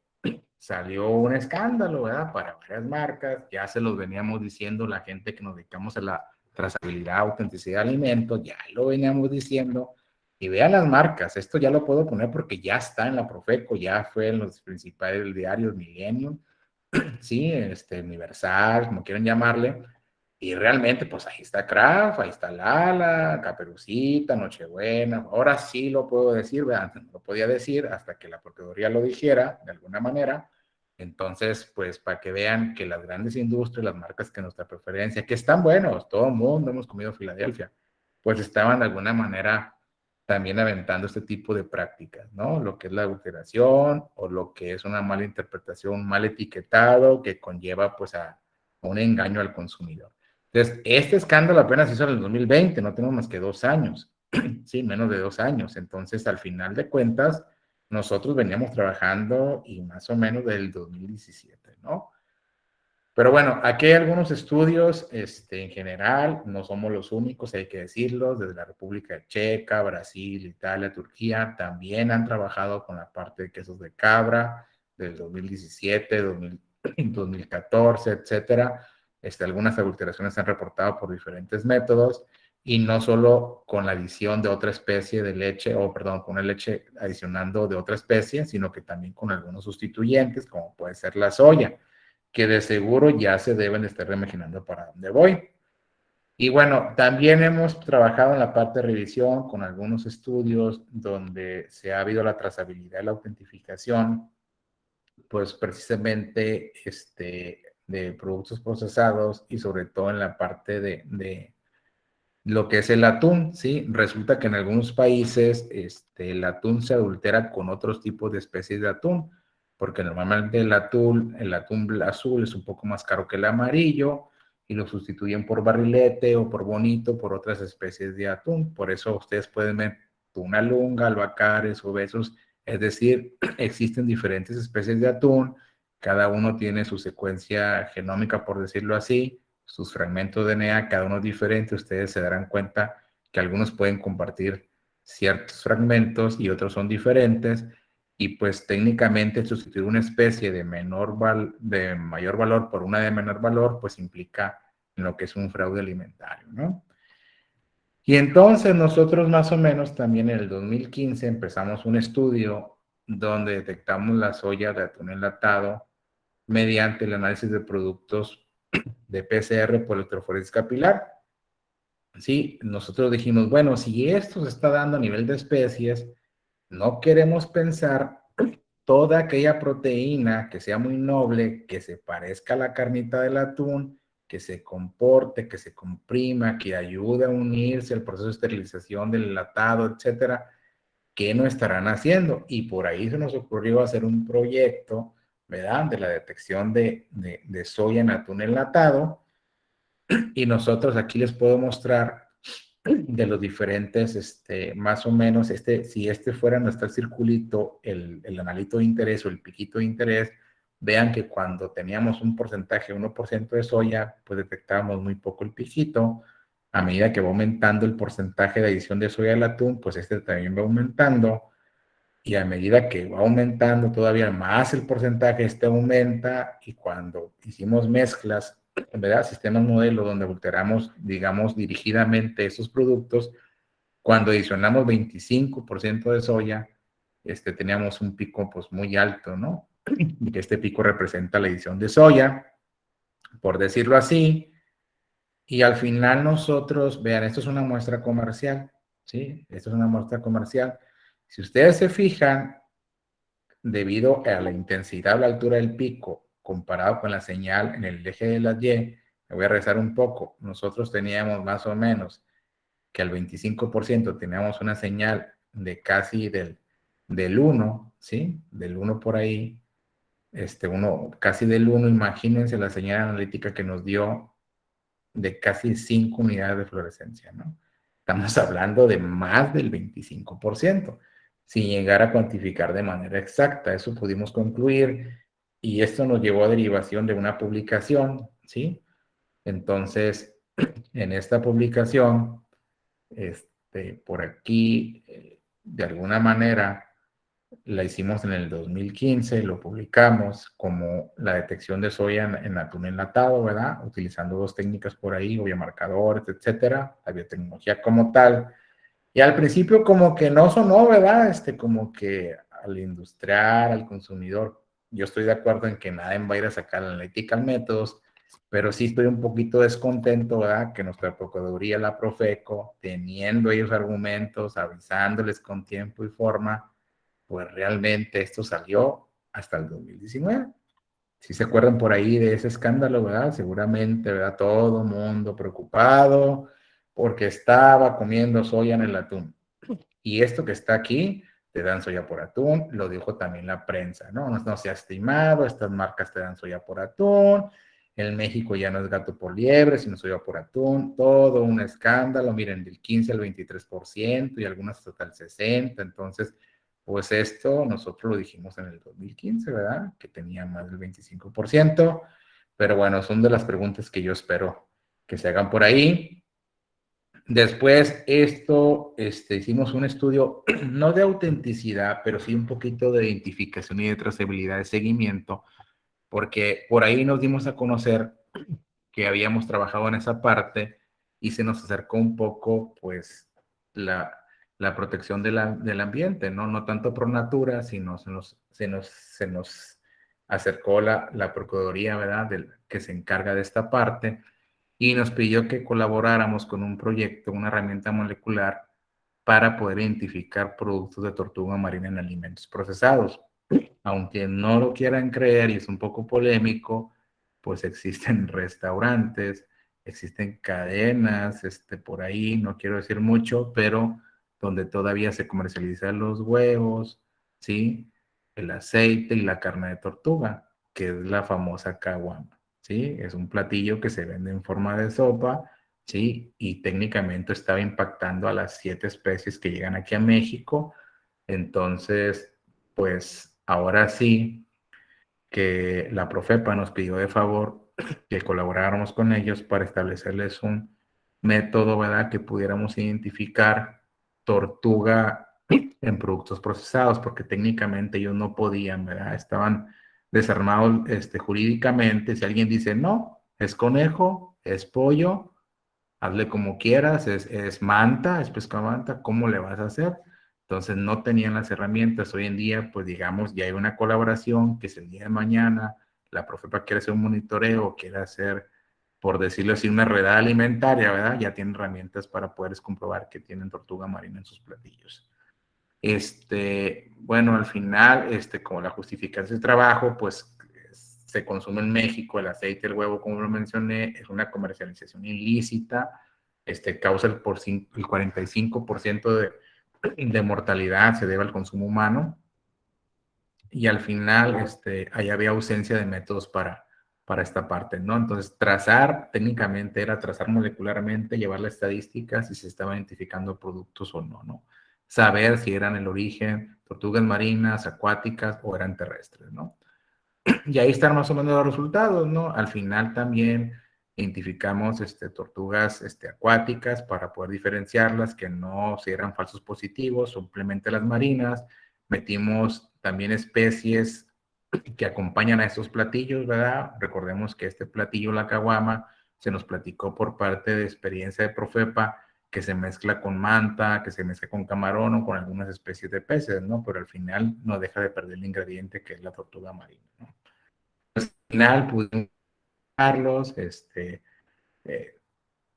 salió un escándalo, ¿verdad? Para varias marcas, ya se los veníamos diciendo la gente que nos dedicamos a la trazabilidad, autenticidad de alimentos, ya lo veníamos diciendo, y vean las marcas, esto ya lo puedo poner porque ya está en la Profeco, ya fue en los principales diarios Millennium, sí, Universal, como quieran llamarle, Y realmente, pues ahí está Kraft, ahí está Lala, Caperucita, Nochebuena. Ahora sí lo puedo decir, ¿verdad? Antes no lo podía decir hasta que la Procuraduría lo dijera, de alguna manera. Entonces, pues para que vean que las grandes industrias, las marcas que nuestra preferencia, que están buenos, todo el mundo hemos comido Filadelfia, pues estaban de alguna manera también aventando este tipo de prácticas, ¿no? Lo que es la adulteración o lo que es una mala interpretación, un mal etiquetado que conlleva pues a un engaño al consumidor. Entonces, este escándalo apenas hizo en el 2020, no tenemos más que 2 años, sí, menos de 2 años. Entonces, al final de cuentas, nosotros veníamos trabajando y más o menos del 2017, ¿no? Pero bueno, aquí hay algunos estudios, en general, no somos los únicos, hay que decirlo, desde la República Checa, Brasil, Italia, Turquía, también han trabajado con la parte de quesos de cabra del 2017, 2014, etcétera. Algunas adulteraciones se han reportado por diferentes métodos y no solo con la adición de otra especie de leche, o perdón, con la leche adicionando de otra especie, sino que también con algunos sustituyentes, como puede ser la soya, que de seguro ya se deben estar imaginando para dónde voy. Y bueno, también hemos trabajado en la parte de revisión con algunos estudios donde se ha habido la trazabilidad y la autentificación, pues precisamente de productos procesados y sobre todo en la parte de lo que es el atún, ¿sí? Resulta que en algunos países el atún se adultera con otros tipos de especies de atún, porque normalmente el atún azul es un poco más caro que el amarillo y lo sustituyen por barrilete o por bonito por otras especies de atún. Por eso ustedes pueden ver tuna lunga, albacares, obesos, es decir, existen diferentes especies de atún, cada uno tiene su secuencia genómica, por decirlo así, sus fragmentos de DNA, cada uno es diferente, ustedes se darán cuenta que algunos pueden compartir ciertos fragmentos y otros son diferentes, y pues técnicamente sustituir una especie de mayor valor por una de menor valor, pues implica en lo que es un fraude alimentario, ¿no? Y entonces nosotros más o menos también en el 2015 empezamos un estudio donde detectamos la soya de atún enlatado mediante el análisis de productos de PCR por electroforesis capilar. Sí, nosotros dijimos, bueno, si esto se está dando a nivel de especies, no queremos pensar toda aquella proteína que sea muy noble, que se parezca a la carnita del atún, que se comporte, que se comprima, que ayude a unirse al proceso de esterilización del enlatado, etcétera, ¿qué no estarán haciendo? Y por ahí se nos ocurrió hacer un proyecto, ¿verdad?, de la detección de soya en atún enlatado, y nosotros aquí les puedo mostrar de los diferentes, más o menos, si fuera nuestro circulito, el analito de interés o el piquito de interés, vean que cuando teníamos un porcentaje, 1% de soya, pues detectábamos muy poco el piquito. A medida que va aumentando el porcentaje de adición de soya al atún, pues también va aumentando. Y a medida que va aumentando todavía más el porcentaje, aumenta, y cuando hicimos mezclas, ¿verdad?, sistemas modelo donde alteramos, digamos, dirigidamente esos productos, cuando adicionamos 25% de soya, teníamos un pico pues muy alto, ¿no? Y este pico representa la adición de soya, por decirlo así, y al final nosotros, vean, esto es una muestra comercial, ¿sí? Esto es una muestra comercial. Si ustedes se fijan, debido a la intensidad o la altura del pico comparado con la señal en el eje de la Y, me voy a regresar un poco, nosotros teníamos más o menos que al 25% teníamos una señal de casi del 1, ¿sí? Del 1 por ahí, casi del 1, imagínense la señal analítica que nos dio de casi 5 unidades de fluorescencia, ¿no? Estamos hablando de más del 25%, sin llegar a cuantificar de manera exacta. Eso pudimos concluir y esto nos llevó a derivación de una publicación, ¿sí? Entonces, en esta publicación, por aquí, de alguna manera, la hicimos en el 2015, lo publicamos como la detección de soya en atún enlatado, ¿verdad? Utilizando dos técnicas por ahí, o biomarcadores, etcétera, la biotecnología como tal. Y al principio como que no sonó, ¿verdad? Como que al industrial, al consumidor, yo estoy de acuerdo en que nadie va a ir a sacar analytical methods pero sí estoy un poquito descontento, ¿verdad? Que nuestra Procuraduría, la Profeco, teniendo ellos argumentos, avisándoles con tiempo y forma, pues realmente esto salió hasta el 2019. Si se acuerdan por ahí de ese escándalo, ¿verdad? Seguramente, ¿verdad? Todo mundo preocupado porque estaba comiendo soya en el atún. Y esto que está aquí, te dan soya por atún, lo dijo también la prensa, ¿no? No, no se ha estimado, estas marcas te dan soya por atún, en México ya no es gato por liebre, sino soya por atún, todo un escándalo, miren, del 15 al 23% y algunas hasta el 60%, entonces, pues esto nosotros lo dijimos en el 2015, ¿verdad? Que tenía más del 25%, pero bueno, son de las preguntas que yo espero que se hagan por ahí. Después, hicimos un estudio, no de autenticidad, pero sí un poquito de identificación y de trazabilidad de seguimiento, porque por ahí nos dimos a conocer que habíamos trabajado en esa parte y se nos acercó un poco, pues, la protección del ambiente, ¿no? No tanto por natura, sino se nos acercó la Procuraduría, ¿verdad? Que se encarga de esta parte y nos pidió que colaboráramos con un proyecto, una herramienta molecular para poder identificar productos de tortuga marina en alimentos procesados. Aunque no lo quieran creer y es un poco polémico, pues existen restaurantes, existen cadenas, por ahí, no quiero decir mucho, pero donde todavía se comercializan los huevos, ¿sí? El aceite y la carne de tortuga, que es la famosa caguama, ¿sí? Es un platillo que se vende en forma de sopa, ¿sí? Y técnicamente estaba impactando a las 7 especies que llegan aquí a México. Entonces, pues ahora sí que la Profepa nos pidió de favor que colaboráramos con ellos para establecerles un método, ¿verdad? Que pudiéramos identificar tortuga en productos procesados, porque técnicamente ellos no podían, ¿verdad? Estaban desarmados jurídicamente. Si alguien dice, no, es conejo, es pollo, hazle como quieras, es manta, es pescado manta, ¿cómo le vas a hacer? Entonces no tenían las herramientas. Hoy en día, pues digamos, ya hay una colaboración que si el día de mañana la Profepa quiere hacer un monitoreo, quiere hacer, por decirlo así, una redada alimentaria, ¿verdad? Ya tienen herramientas para poder comprobar que tienen tortuga marina en sus platillos. Bueno, al final, como la justificación de trabajo, pues se consume en México el aceite, el huevo, como lo mencioné, es una comercialización ilícita, causa el 45% de mortalidad, se debe al consumo humano, y al final, ahí había ausencia de métodos para esta parte, ¿no? Entonces, trazar técnicamente era trazar molecularmente, llevar las estadísticas si se estaban identificando productos o no, ¿no? Saber si eran el origen, tortugas marinas, acuáticas o eran terrestres, ¿no? Y ahí están más o menos los resultados, ¿no? Al final también identificamos tortugas acuáticas para poder diferenciarlas, que no si eran falsos positivos, simplemente las marinas. Metimos también especies que acompañan a estos platillos, ¿verdad? Recordemos que este platillo, la caguama, se nos platicó por parte de experiencia de Profepa, que se mezcla con manta, que se mezcla con camarón o con algunas especies de peces, ¿no? Pero al final no deja de perder el ingrediente que es la tortuga marina, ¿no? Al final pudimos usarlos, eh,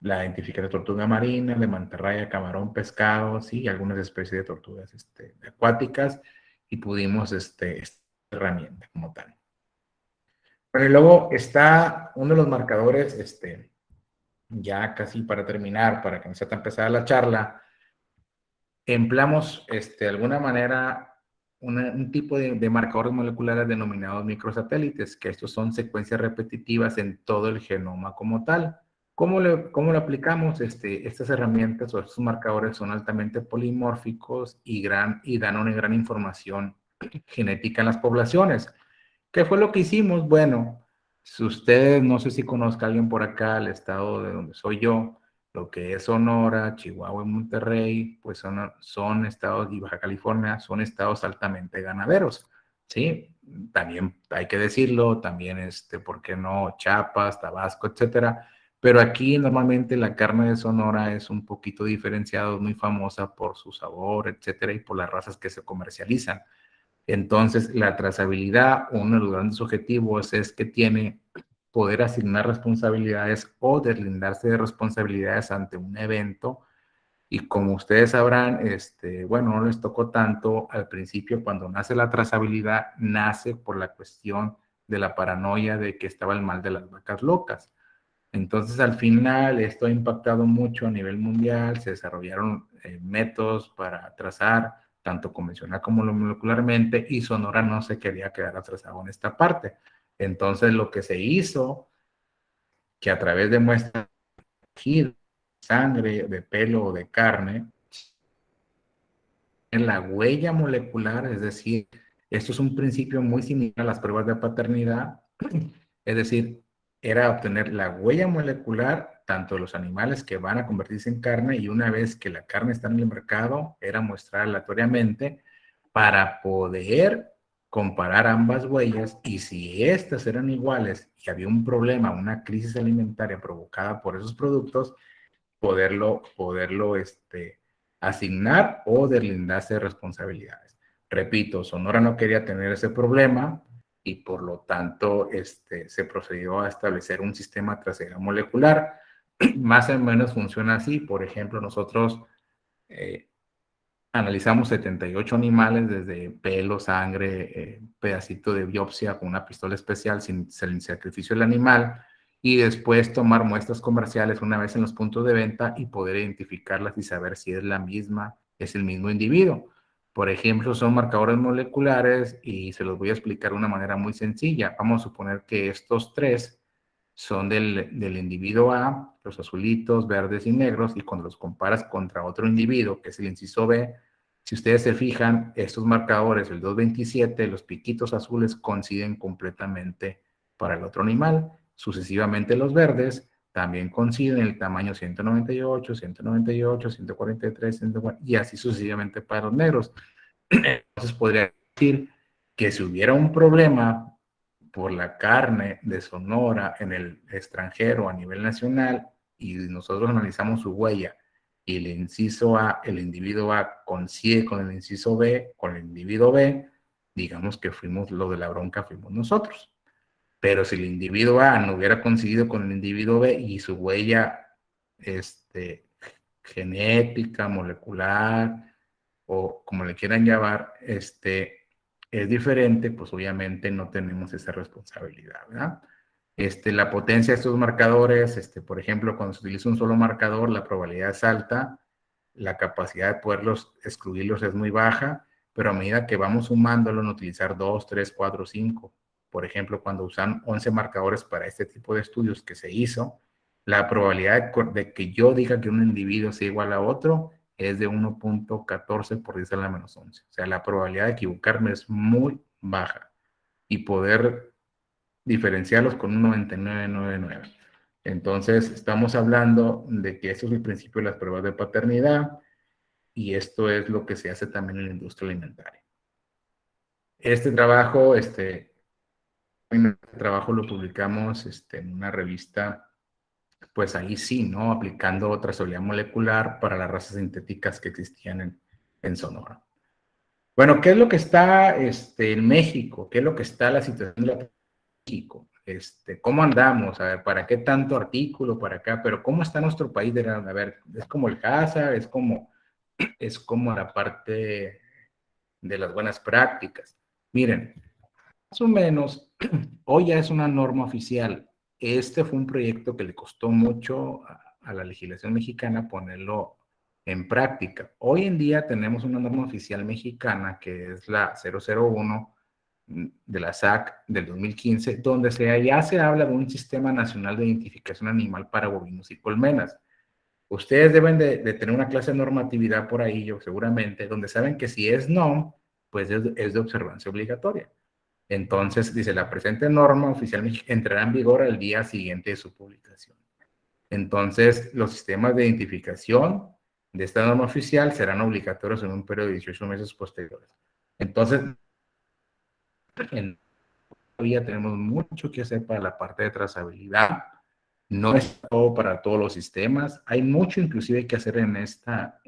la identificación de tortuga marina, de mantarraya, camarón, pescado, sí, algunas especies de tortugas acuáticas, y pudimos esta herramienta como tal. Pero luego está uno de los marcadores, ya casi para terminar, para que no sea tan pesada la charla, empleamos de alguna manera un tipo de marcadores moleculares denominados microsatélites, que estos son secuencias repetitivas en todo el genoma como tal. ¿Cómo lo aplicamos? Estas herramientas o estos marcadores son altamente polimórficos y dan una gran información genética en las poblaciones. ¿Qué fue lo que hicimos? Bueno, si ustedes, no sé si conozca a alguien por acá, el estado de donde soy yo, lo que es Sonora, Chihuahua y Monterrey, pues son estados, y Baja California, son estados altamente ganaderos, ¿sí? También hay que decirlo, también, ¿por qué no? Chiapas, Tabasco, etcétera. Pero aquí normalmente la carne de Sonora es un poquito diferenciada, es muy famosa por su sabor, etcétera, y por las razas que se comercializan. Entonces, la trazabilidad, uno de los grandes objetivos es que tiene poder asignar responsabilidades o deslindarse de responsabilidades ante un evento. Y como ustedes sabrán, bueno, no les tocó tanto al principio. Cuando nace la trazabilidad, nace por la cuestión de la paranoia de que estaba el mal de las vacas locas. Entonces, al final, esto ha impactado mucho a nivel mundial. Se desarrollaron métodos para trazar, tanto convencional como molecularmente, y Sonora no se quería quedar atrasado en esta parte. Entonces, lo que se hizo, que a través de muestras de sangre, de pelo o de carne, en la huella molecular, es decir, esto es un principio muy similar a las pruebas de paternidad, es decir, era obtener la huella molecular tanto de los animales que van a convertirse en carne, y una vez que la carne está en el mercado, era mostrar aleatoriamente para poder comparar ambas huellas, y si estas eran iguales y había un problema, una crisis alimentaria provocada por esos productos, poderlo asignar o deslindarse de responsabilidades. Repito, Sonora no quería tener ese problema y por lo tanto se procedió a establecer un sistema de trazabilidad molecular. Más o menos funciona así. Por ejemplo, nosotros analizamos 78 animales, desde pelo, sangre, pedacito de biopsia con una pistola especial sin sacrificio del animal, y después tomar muestras comerciales una vez en los puntos de venta y poder identificarlas y saber si es la misma, es el mismo individuo. Por ejemplo, son marcadores moleculares y se los voy a explicar de una manera muy sencilla. Vamos a suponer que estos tres son del individuo A, los azulitos, verdes y negros, y cuando los comparas contra otro individuo, que es el inciso B, si ustedes se fijan, estos marcadores, el 227, los piquitos azules coinciden completamente para el otro animal. Sucesivamente los verdes también coinciden en el tamaño 198, 198, 143, 140, y así sucesivamente para los negros. Entonces podría decir que si hubiera un problema por la carne de Sonora en el extranjero a nivel nacional y nosotros analizamos su huella y el inciso A, el individuo A coincide con el inciso B, con el individuo B, digamos que fuimos lo de la bronca, fuimos nosotros. Pero si el individuo A no hubiera coincidido con el individuo B y su huella genética, molecular, o como le quieran llamar, es diferente, pues obviamente no tenemos esa responsabilidad, ¿verdad? La potencia de estos marcadores, por ejemplo, cuando se utiliza un solo marcador, la probabilidad es alta, la capacidad de poderlos excluirlos es muy baja, pero a medida que vamos sumándolo en utilizar 2, 3, 4, 5, por ejemplo, cuando usan 11 marcadores para este tipo de estudios que se hizo, la probabilidad de que yo diga que un individuo sea igual a otro es de 1.14 por 10 a la menos 11. O sea, la probabilidad de equivocarme es muy baja y poder diferenciarlos con un 99,99. Entonces, estamos hablando de que esto es el principio de las pruebas de paternidad, y esto es lo que se hace también en la industria alimentaria. Este trabajo lo publicamos en una revista, pues ahí sí, ¿no? Aplicando trazabilidad molecular para las razas sintéticas que existían en Sonora. Bueno, ¿qué es lo que está en México? ¿Qué es lo que está la situación de México? ¿Cómo andamos? A ver, ¿para qué tanto artículo para acá? Pero ¿cómo está nuestro país? A ver, es como el CASA, es como la parte de las buenas prácticas. Miren, más o menos, hoy ya es una norma oficial. Este fue un proyecto que le costó mucho a la legislación mexicana ponerlo en práctica. Hoy en día tenemos una norma oficial mexicana que es la 001 de la SAC del 2015, donde ya se habla de un sistema nacional de identificación animal para bovinos y colmenas. Ustedes deben de tener una clase de normatividad por ahí, yo seguramente, donde saben que si es no, pues es de observancia obligatoria. Entonces, dice, la presente norma oficial entrará en vigor al día siguiente de su publicación. Entonces, los sistemas de identificación de esta norma oficial serán obligatorios en un periodo de 18 meses posteriores. Entonces, todavía tenemos mucho que hacer para la parte de trazabilidad. No es todo para todos los sistemas. Hay mucho inclusive que hacer en esta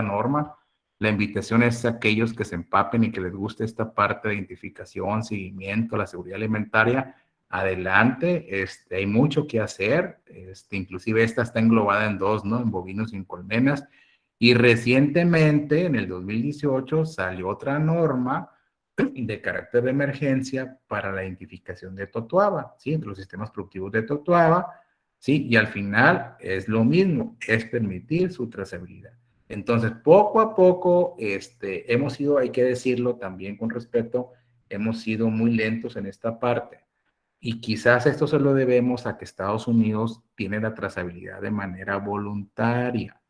norma. La invitación es a aquellos que se empapen y que les guste esta parte de identificación, seguimiento, la seguridad alimentaria, adelante, hay mucho que hacer, inclusive esta está englobada en dos, ¿no? En bovinos y en colmenas, y recientemente, en el 2018, salió otra norma de carácter de emergencia para la identificación de totuaba, ¿sí? Entre los sistemas productivos de totuaba, ¿sí? Y al final es lo mismo, es permitir su trazabilidad. Entonces, poco a poco, hemos sido, hay que decirlo también con respeto, hemos sido muy lentos en esta parte. Y quizás esto se lo debemos a que Estados Unidos tiene la trazabilidad de manera voluntaria.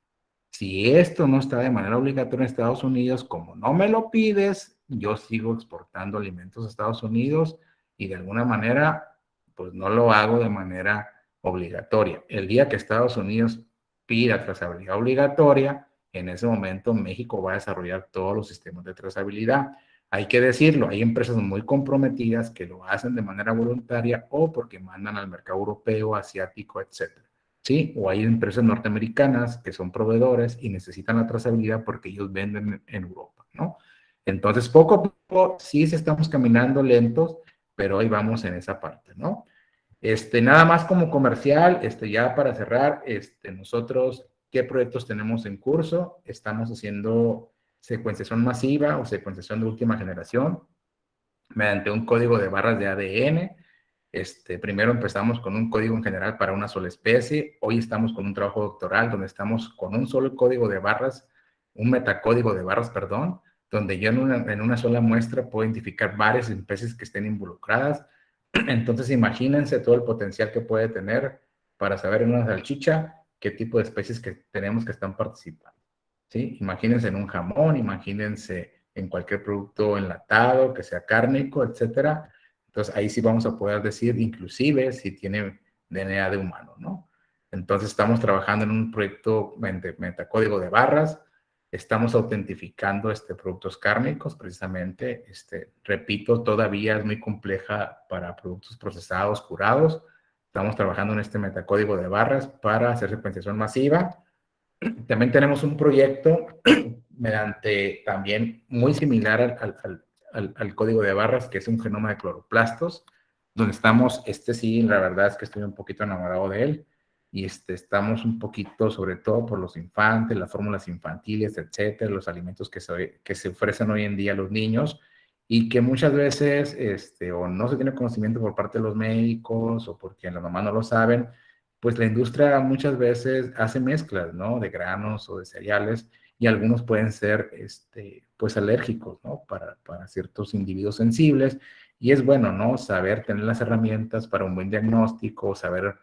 Si esto no está de manera obligatoria en Estados Unidos, como no me lo pides, yo sigo exportando alimentos a Estados Unidos y de alguna manera, pues no lo hago de manera obligatoria. El día que Estados Unidos pida trazabilidad obligatoria, en ese momento México va a desarrollar todos los sistemas de trazabilidad. Hay que decirlo, hay empresas muy comprometidas que lo hacen de manera voluntaria o porque mandan al mercado europeo, asiático, etcétera. ¿Sí? O hay empresas norteamericanas que son proveedores y necesitan la trazabilidad porque ellos venden en Europa, ¿no? Entonces, poco a poco, sí estamos caminando lentos, pero ahí vamos en esa parte, ¿no? Nada más como comercial, ya para cerrar, nosotros, ¿qué proyectos tenemos en curso? Estamos haciendo secuenciación masiva o secuenciación de última generación mediante un código de barras de ADN. Primero empezamos con un código en general para una sola especie. Hoy estamos con un trabajo doctoral donde estamos con un solo código de barras, un metacódigo de barras, perdón, donde yo en una sola muestra puedo identificar varias especies que estén involucradas. Entonces, imagínense todo el potencial que puede tener para saber en una salchicha qué tipo de especies que tenemos que están participando. ¿Sí? Imagínense en un jamón, imagínense en cualquier producto enlatado, que sea cárnico, etcétera. Entonces, ahí sí vamos a poder decir, inclusive, si tiene DNA de humano, ¿no? Entonces, estamos trabajando en un proyecto metacódigo de barras, estamos autentificando productos cárnicos, precisamente. Repito, todavía es muy compleja para productos procesados, curados. Estamos trabajando en este metacódigo de barras para hacer secuenciación masiva. También tenemos un proyecto mediante también muy similar al código de barras, que es un genoma de cloroplastos, donde estamos, sí, la verdad es que estoy un poquito enamorado de él, y estamos un poquito, sobre todo por los infantes, las fórmulas infantiles, etcétera, los alimentos que se ofrecen hoy en día a los niños, y que muchas veces, o no se tiene conocimiento por parte de los médicos, o porque las mamás no lo saben, pues la industria muchas veces hace mezclas, ¿no? De granos o de cereales, y algunos pueden ser, pues alérgicos, ¿no? Para ciertos individuos sensibles, y es bueno, ¿no? Saber tener las herramientas para un buen diagnóstico, saber,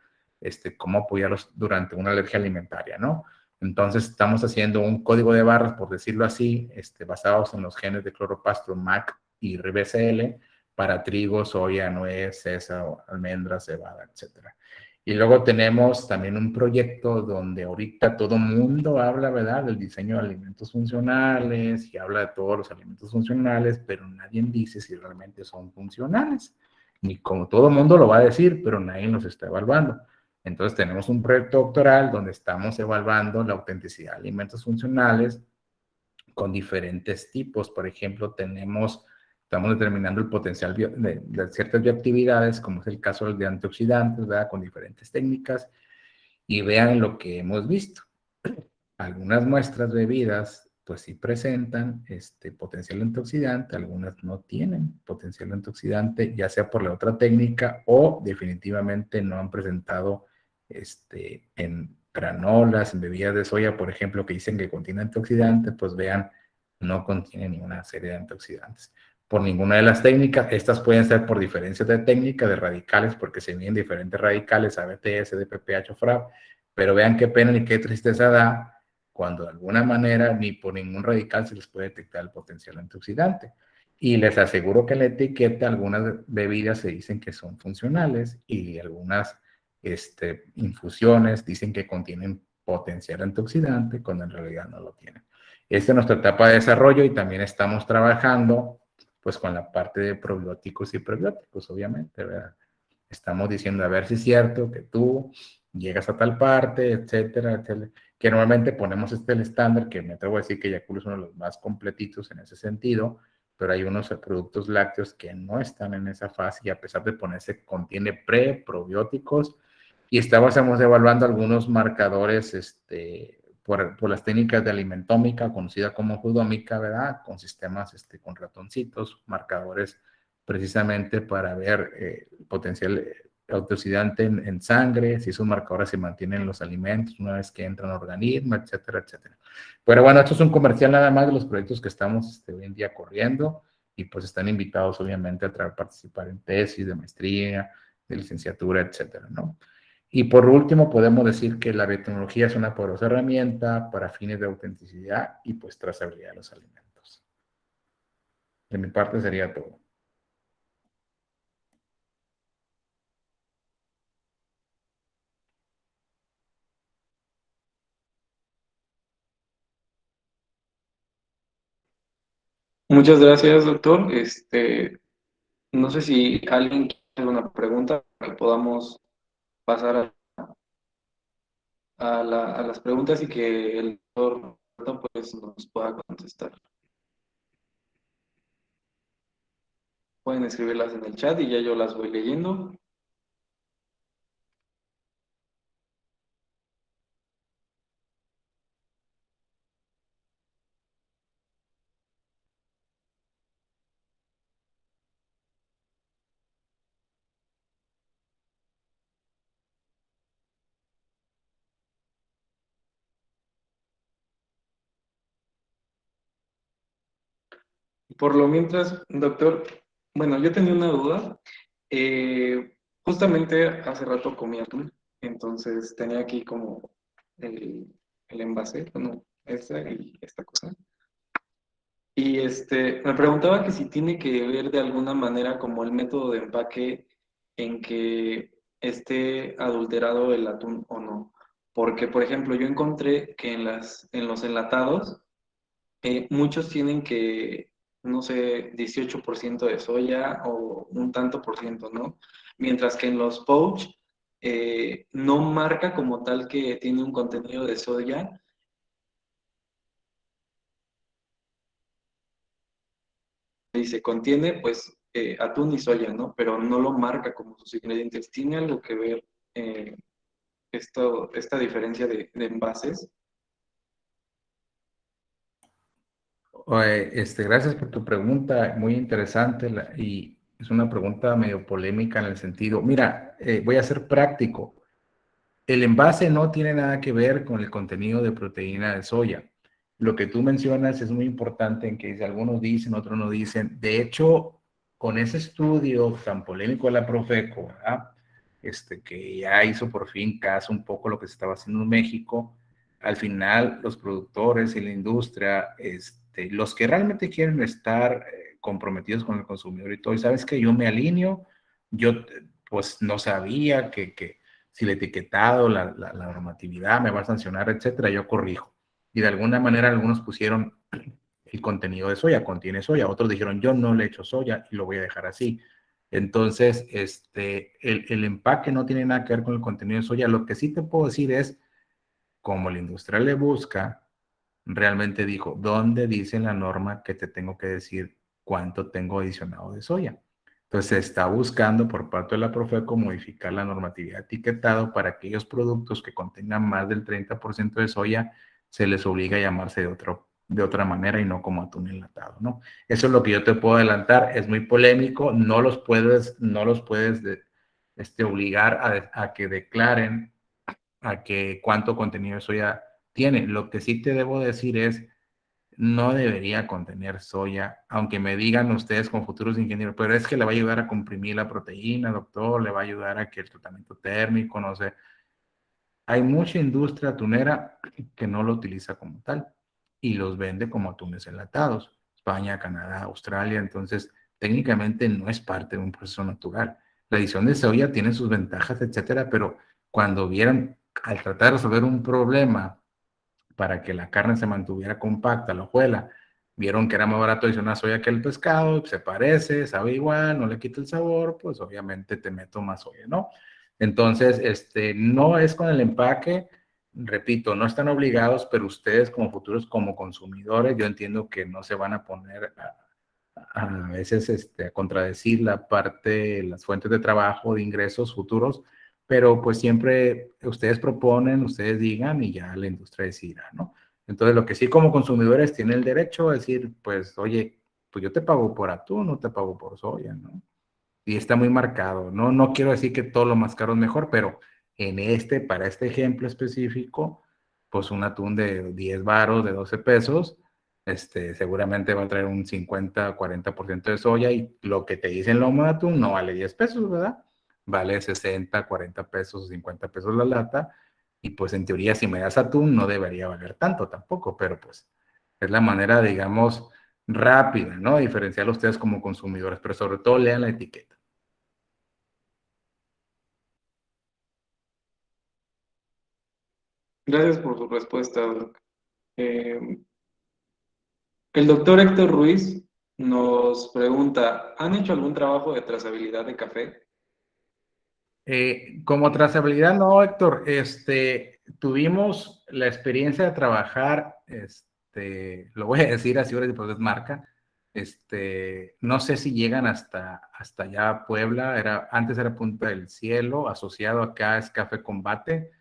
cómo apoyarlos durante una alergia alimentaria, ¿no? Entonces, estamos haciendo un código de barras, por decirlo así, basados en los genes de cloropastro, MAC y RBCL, para trigo, soya, nuez, sésamo, almendras, cebada, etcétera. Y luego tenemos también un proyecto donde ahorita todo mundo habla, ¿verdad?, del diseño de alimentos funcionales y habla de todos los alimentos funcionales, pero nadie dice si realmente son funcionales. Ni como todo mundo lo va a decir, pero nadie los está evaluando. Entonces tenemos un proyecto doctoral donde estamos evaluando la autenticidad de alimentos funcionales con diferentes tipos. Por ejemplo, estamos determinando el potencial de ciertas bioactividades, como es el caso de antioxidantes, ¿verdad? Con diferentes técnicas, y vean lo que hemos visto. Algunas muestras bebidas, pues sí presentan potencial antioxidante, algunas no tienen potencial antioxidante, ya sea por la otra técnica o definitivamente no han presentado en granolas, en bebidas de soya, por ejemplo, que dicen que contienen antioxidantes, pues vean, no contienen ninguna serie de antioxidantes. Por ninguna de las técnicas, estas pueden ser por diferencias de técnica, de radicales, porque se miden diferentes radicales, ABTS, DPPH o FRAP, pero vean qué pena y qué tristeza da cuando de alguna manera ni por ningún radical se les puede detectar el potencial antioxidante. Y les aseguro que en la etiqueta algunas bebidas se dicen que son funcionales y algunas infusiones dicen que contienen potencial antioxidante cuando en realidad no lo tienen. Esta es nuestra etapa de desarrollo y también estamos trabajando pues con la parte de probióticos y prebióticos, obviamente, ¿verdad? Estamos diciendo a ver si es cierto que tú llegas a tal parte, etcétera, etcétera, que normalmente ponemos el estándar, que me atrevo a decir que Yakult es uno de los más completitos en ese sentido, pero hay unos productos lácteos que no están en esa fase y a pesar de ponerse, contiene preprobióticos y estábamos evaluando algunos marcadores por las técnicas de alimentómica, conocida como foodómica, ¿verdad? Con sistemas con ratoncitos, marcadores precisamente para ver el potencial antioxidante en sangre, si esos marcadores se mantienen en los alimentos una vez que entran al organismo, etcétera, etcétera. Pero bueno, esto es un comercial nada más de los proyectos que estamos hoy en día corriendo y pues están invitados obviamente a participar en tesis de maestría, de licenciatura, etcétera, ¿no? Y por último, podemos decir que la biotecnología es una poderosa herramienta para fines de autenticidad y pues trazabilidad de los alimentos. De mi parte sería todo. Muchas gracias, doctor. No sé si alguien quiere hacer una pregunta que podamos pasar a las preguntas y que el doctor pues, nos pueda contestar. Pueden escribirlas en el chat y ya yo las voy leyendo. Por lo mientras, doctor, bueno, yo tenía una duda. Justamente hace rato comí atún, entonces tenía aquí como el, el envase, bueno, esta y esta cosa. Y me preguntaba que si tiene que ver de alguna manera como el método de empaque en que esté adulterado el atún o no. Porque, por ejemplo, yo encontré que en los enlatados muchos tienen que, no sé, 18% de soya o un tanto por ciento, ¿no? Mientras que en los pouch no marca como tal que tiene un contenido de soya. Dice, contiene pues atún y soya, ¿no? Pero no lo marca como sus ingredientes. ¿Tiene algo que ver esta diferencia de envases? Gracias por tu pregunta, muy interesante y es una pregunta medio polémica en el sentido, mira, voy a ser práctico. El envase no tiene nada que ver con el contenido de proteína de soya. Lo que tú mencionas es muy importante en que algunos dicen, otros no dicen. De hecho, con ese estudio tan polémico de la Profeco, ¿verdad? Que ya hizo por fin caso un poco lo que se estaba haciendo en México, al final los productores y la industria, los que realmente quieren estar comprometidos con el consumidor y todo, y sabes que yo me alineo, yo pues no sabía que si el etiquetado, la normatividad me va a sancionar, etcétera, yo corrijo. Y de alguna manera algunos pusieron el contenido de soya, contiene soya, otros dijeron yo no le echo soya y lo voy a dejar así. Entonces, el empaque no tiene nada que ver con el contenido de soya. Lo que sí te puedo decir es, como la industria le busca, realmente dijo, ¿dónde dice en la norma que te tengo que decir cuánto tengo adicionado de soya? Entonces se está buscando por parte de la Profeco modificar la normatividad de etiquetado para aquellos productos que contengan más del 30% de soya se les obliga a llamarse de otra manera y no como atún enlatado, ¿no? Eso es lo que yo te puedo adelantar, es muy polémico, no los puedes obligar a que declaren a que cuánto contenido de soya tiene. Lo que sí te debo decir es, no debería contener soya, aunque me digan ustedes como futuros ingenieros, pero es que le va a ayudar a comprimir la proteína, doctor, le va a ayudar a que el tratamiento térmico, no sé. Hay mucha industria atunera que no lo utiliza como tal y los vende como atunes enlatados. España, Canadá, Australia, entonces técnicamente no es parte de un proceso natural. La adición de soya tiene sus ventajas, etcétera, pero cuando vieran, al tratar de resolver un problema para que la carne se mantuviera compacta, la hojuela, vieron que era más barato adicionar soya que el pescado, se parece, sabe igual, no le quita el sabor, pues obviamente te meto más soya, ¿no? Entonces, no es con el empaque, repito, no están obligados, pero ustedes como futuros, como consumidores, yo entiendo que no se van a poner a veces a contradecir la parte, las fuentes de trabajo, de ingresos futuros, pero pues siempre ustedes proponen, ustedes digan y ya la industria decidirá, ¿no? Entonces, lo que sí como consumidores tienen el derecho a decir, pues, oye, pues yo te pago por atún, no te pago por soya, ¿no? Y está muy marcado, ¿no? No quiero decir que todo lo más caro es mejor, pero para este ejemplo específico, pues un atún de 10 varos, de 12 pesos, seguramente va a traer un 50, 40% de soya y lo que te dicen lomo de atún no vale 10 pesos, ¿verdad? Vale 60, 40 pesos, 50 pesos la lata. Y pues en teoría si me das atún no debería valer tanto tampoco, pero pues es la manera, digamos, rápida, ¿no? Diferenciar ustedes como consumidores, pero sobre todo lean la etiqueta. Gracias por su respuesta, Doc. Eh, el doctor Héctor Ruiz nos pregunta, ¿han hecho algún trabajo de trazabilidad de café? Como trazabilidad, no, Héctor, tuvimos la experiencia de trabajar, lo voy a decir así, ahora después es marca, no sé si llegan hasta allá a Puebla, antes era Punta del Cielo, asociado acá es Café Combate,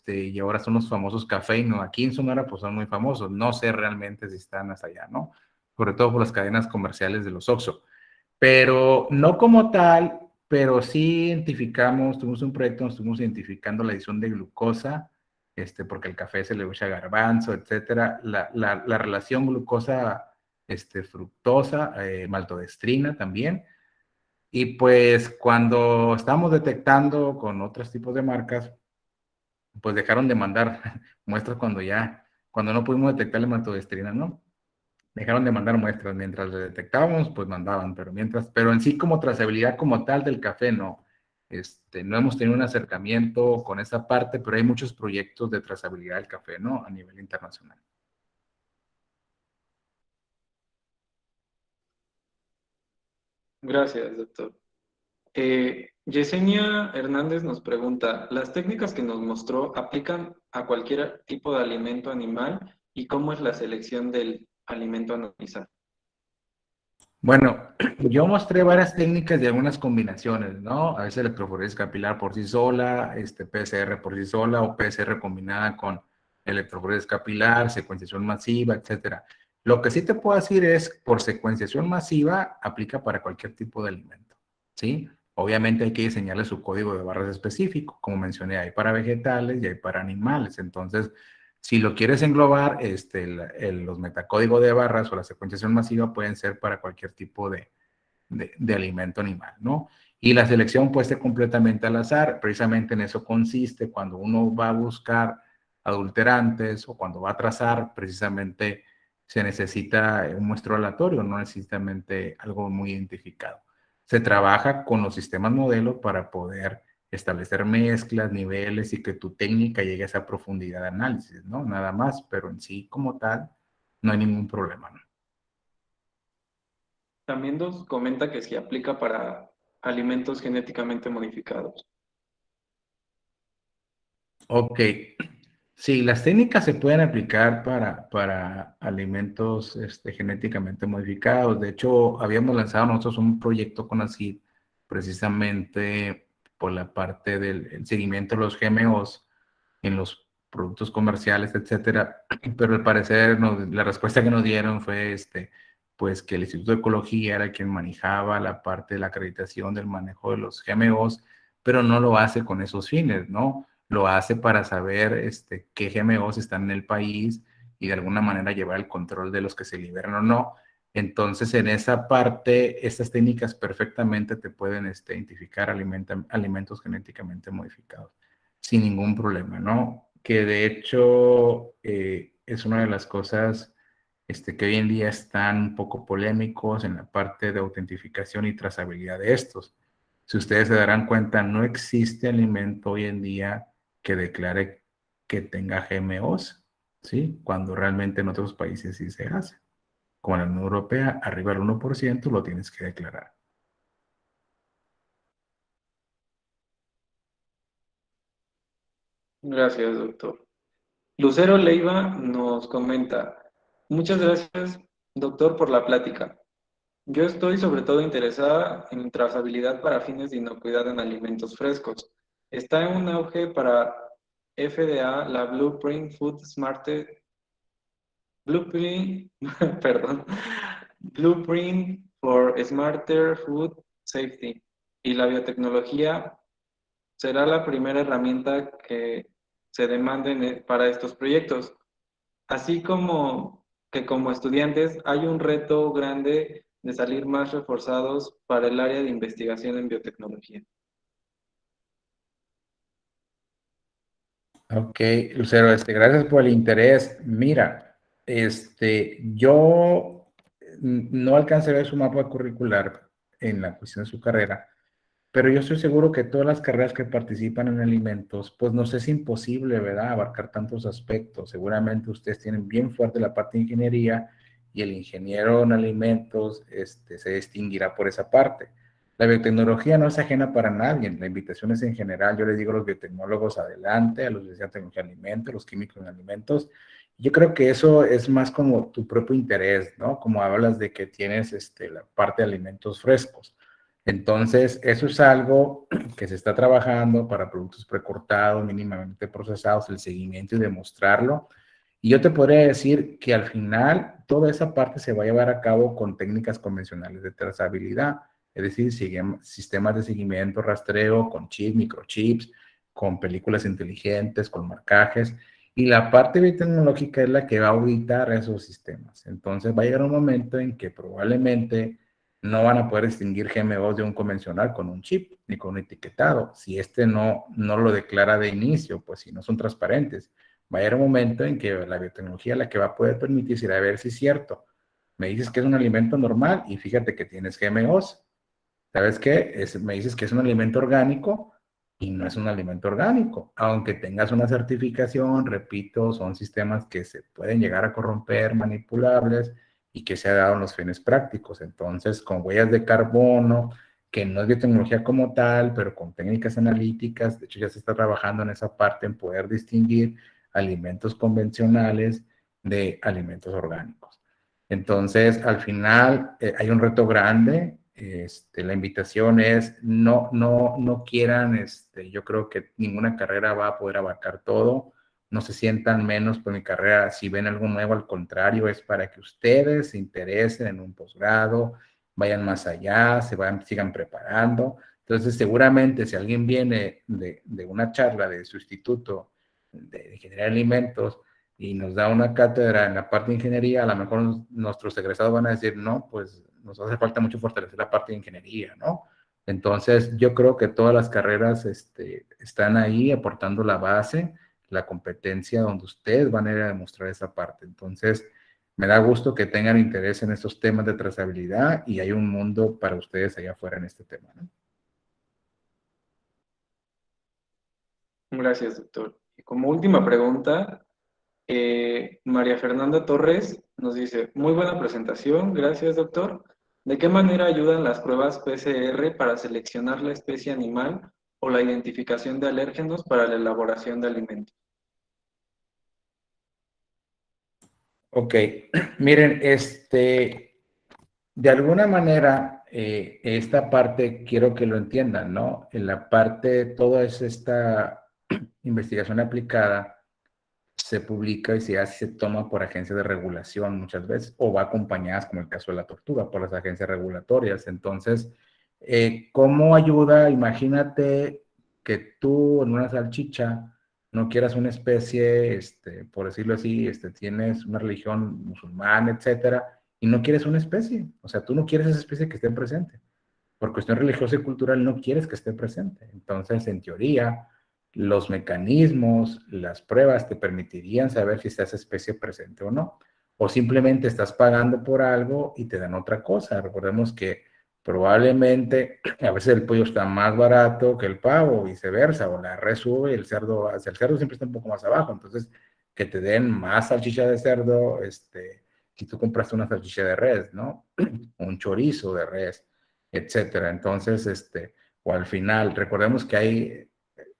y ahora son los famosos café, no, aquí en Sonora pues son muy famosos, no sé realmente si están hasta allá, ¿no? Sobre todo por las cadenas comerciales de los Oxxo. Pero no como tal, pero sí identificamos, tuvimos un proyecto, nos estuvimos identificando la adición de glucosa, porque el café se le echa garbanzo, etcétera. La relación glucosa, fructosa, maltodextrina también. Y pues cuando estábamos detectando con otros tipos de marcas, pues dejaron de mandar muestras cuando no pudimos detectar la maltodextrina, ¿no? Dejaron de mandar muestras, mientras le detectábamos, pues mandaban, pero en sí como trazabilidad como tal del café, no. No hemos tenido un acercamiento con esa parte, pero hay muchos proyectos de trazabilidad del café, ¿no? A nivel internacional. Gracias, doctor. Yesenia Hernández nos pregunta, ¿las técnicas que nos mostró aplican a cualquier tipo de alimento animal y cómo es la selección del alimento a analizar? Bueno, yo mostré varias técnicas de algunas combinaciones, ¿no? A veces electroforesis capilar por sí sola, PCR por sí sola o PCR combinada con electroforesis capilar, secuenciación masiva, etcétera. Lo que sí te puedo decir es, por secuenciación masiva, aplica para cualquier tipo de alimento, ¿sí? Obviamente hay que diseñarle su código de barras específico, como mencioné, hay para vegetales y hay para animales. Entonces, si lo quieres englobar, los metacódigos de barras o la secuenciación masiva pueden ser para cualquier tipo de alimento animal, ¿no? Y la selección puede ser completamente al azar, precisamente en eso consiste cuando uno va a buscar adulterantes o cuando va a trazar, precisamente se necesita un muestreo aleatorio, no necesariamente algo muy identificado. Se trabaja con los sistemas modelo para poder establecer mezclas, niveles y que tu técnica llegue a esa profundidad de análisis, ¿no? Nada más, pero en sí como tal no hay ningún problema, ¿no? También nos comenta que si aplica para alimentos genéticamente modificados. Ok, sí, las técnicas se pueden aplicar para alimentos genéticamente modificados. De hecho, habíamos lanzado nosotros un proyecto con ACID precisamente por la parte del seguimiento de los GMOs en los productos comerciales, etcétera. Pero al parecer la respuesta que nos dieron fue pues que el Instituto de Ecología era quien manejaba la parte de la acreditación del manejo de los GMOs, pero no lo hace con esos fines, ¿no? Lo hace para saber qué GMOs están en el país y de alguna manera llevar el control de los que se liberan o no. Entonces, en esa parte, estas técnicas perfectamente te pueden identificar alimentos genéticamente modificados sin ningún problema, ¿no? Que de hecho es una de las cosas que hoy en día están un poco polémicos en la parte de autentificación y trazabilidad de estos. Si ustedes se darán cuenta, no existe alimento hoy en día que declare que tenga GMOs, ¿sí? Cuando realmente en otros países sí se hace. Como en la Unión Europea, arriba del 1% lo tienes que declarar. Gracias, doctor. Lucero Leiva nos comenta, muchas gracias, doctor, por la plática. Yo estoy sobre todo interesada en trazabilidad para fines de inocuidad en alimentos frescos. Está en un auge para FDA, la Blueprint Food Smarter, Blueprint, perdón, Blueprint for Smarter Food Safety. Y la biotecnología será la primera herramienta que se demande para estos proyectos. Así como que como estudiantes hay un reto grande de salir más reforzados para el área de investigación en biotecnología. Ok, Lucero, gracias por el interés. Mira, yo no alcancé a ver su mapa curricular en la cuestión de su carrera, pero yo estoy seguro que todas las carreras que participan en alimentos, pues nos es imposible, ¿verdad?, abarcar tantos aspectos. Seguramente ustedes tienen bien fuerte la parte de ingeniería y el ingeniero en alimentos, se distinguirá por esa parte. La biotecnología no es ajena para nadie. La invitación es en general. Yo les digo a los biotecnólogos adelante, a los licenciados en tecnología de alimentos, los químicos en alimentos. Yo creo que eso es más como tu propio interés, ¿no? Como hablas de que tienes la parte de alimentos frescos. Entonces, eso es algo que se está trabajando para productos precortados, mínimamente procesados, el seguimiento y demostrarlo. Y yo te podría decir que al final toda esa parte se va a llevar a cabo con técnicas convencionales de trazabilidad, es decir, sistemas de seguimiento, rastreo, con chips, microchips, con películas inteligentes, con marcajes. Y la parte biotecnológica es la que va a auditar esos sistemas. Entonces va a llegar un momento en que probablemente no van a poder distinguir GMOs de un convencional con un chip ni con un etiquetado. Si no lo declara de inicio, pues si no son transparentes, va a haber un momento en que la biotecnología la que va a poder permitirse a ver si es cierto. Me dices que es un alimento normal y fíjate que tienes GMOs. ¿Sabes qué? Me dices que es un alimento orgánico y no es un alimento orgánico. Aunque tengas una certificación, repito, son sistemas que se pueden llegar a corromper, manipulables y que se ha dado en los fines prácticos. Entonces, con huellas de carbono, que no es biotecnología como tal, pero con técnicas analíticas, de hecho ya se está trabajando en esa parte en poder distinguir alimentos convencionales de alimentos orgánicos. Entonces, al final hay un reto grande. La invitación es no quieran, yo creo que ninguna carrera va a poder abarcar todo. No se sientan menos por mi carrera. Si ven algo nuevo, al contrario, es para que ustedes se interesen en un posgrado, vayan más allá, sigan preparando. Entonces, seguramente si alguien viene de una charla de su instituto de ingeniería de alimentos, y nos da una cátedra en la parte de ingeniería, a lo mejor nuestros egresados van a decir, no, pues nos hace falta mucho fortalecer la parte de ingeniería, ¿no? Entonces, yo creo que todas las carreras están ahí aportando la base, la competencia donde ustedes van a ir a demostrar esa parte. Entonces, me da gusto que tengan interés en estos temas de trazabilidad y hay un mundo para ustedes allá afuera en este tema, ¿no? Gracias, doctor. Y como última pregunta, María Fernanda Torres nos dice, muy buena presentación, gracias, doctor. ¿De qué manera ayudan las pruebas PCR para seleccionar la especie animal o la identificación de alérgenos para la elaboración de alimentos? Ok, miren, de alguna manera, esta parte quiero que lo entiendan, ¿no? En la parte, toda esta investigación aplicada se publica y se toma por agencias de regulación muchas veces, o va acompañadas, como el caso de la tortuga, por las agencias regulatorias. Entonces, ¿cómo ayuda? Imagínate que tú en una salchicha no quieras una especie, por decirlo así, tienes una religión musulmana, etcétera, y no quieres una especie. O sea, tú no quieres esa especie que esté presente. Por cuestión religiosa y cultural no quieres que esté presente. Entonces, en teoría, los mecanismos, las pruebas te permitirían saber si está esa especie presente o no. O simplemente estás pagando por algo y te dan otra cosa. Recordemos que probablemente a veces el pollo está más barato que el pavo, o viceversa, o la res sube y el cerdo siempre está un poco más abajo. Entonces, que te den más salchicha de cerdo, si tú compraste una salchicha de res, ¿no? Un chorizo de res, etcétera. Entonces, o al final, recordemos que hay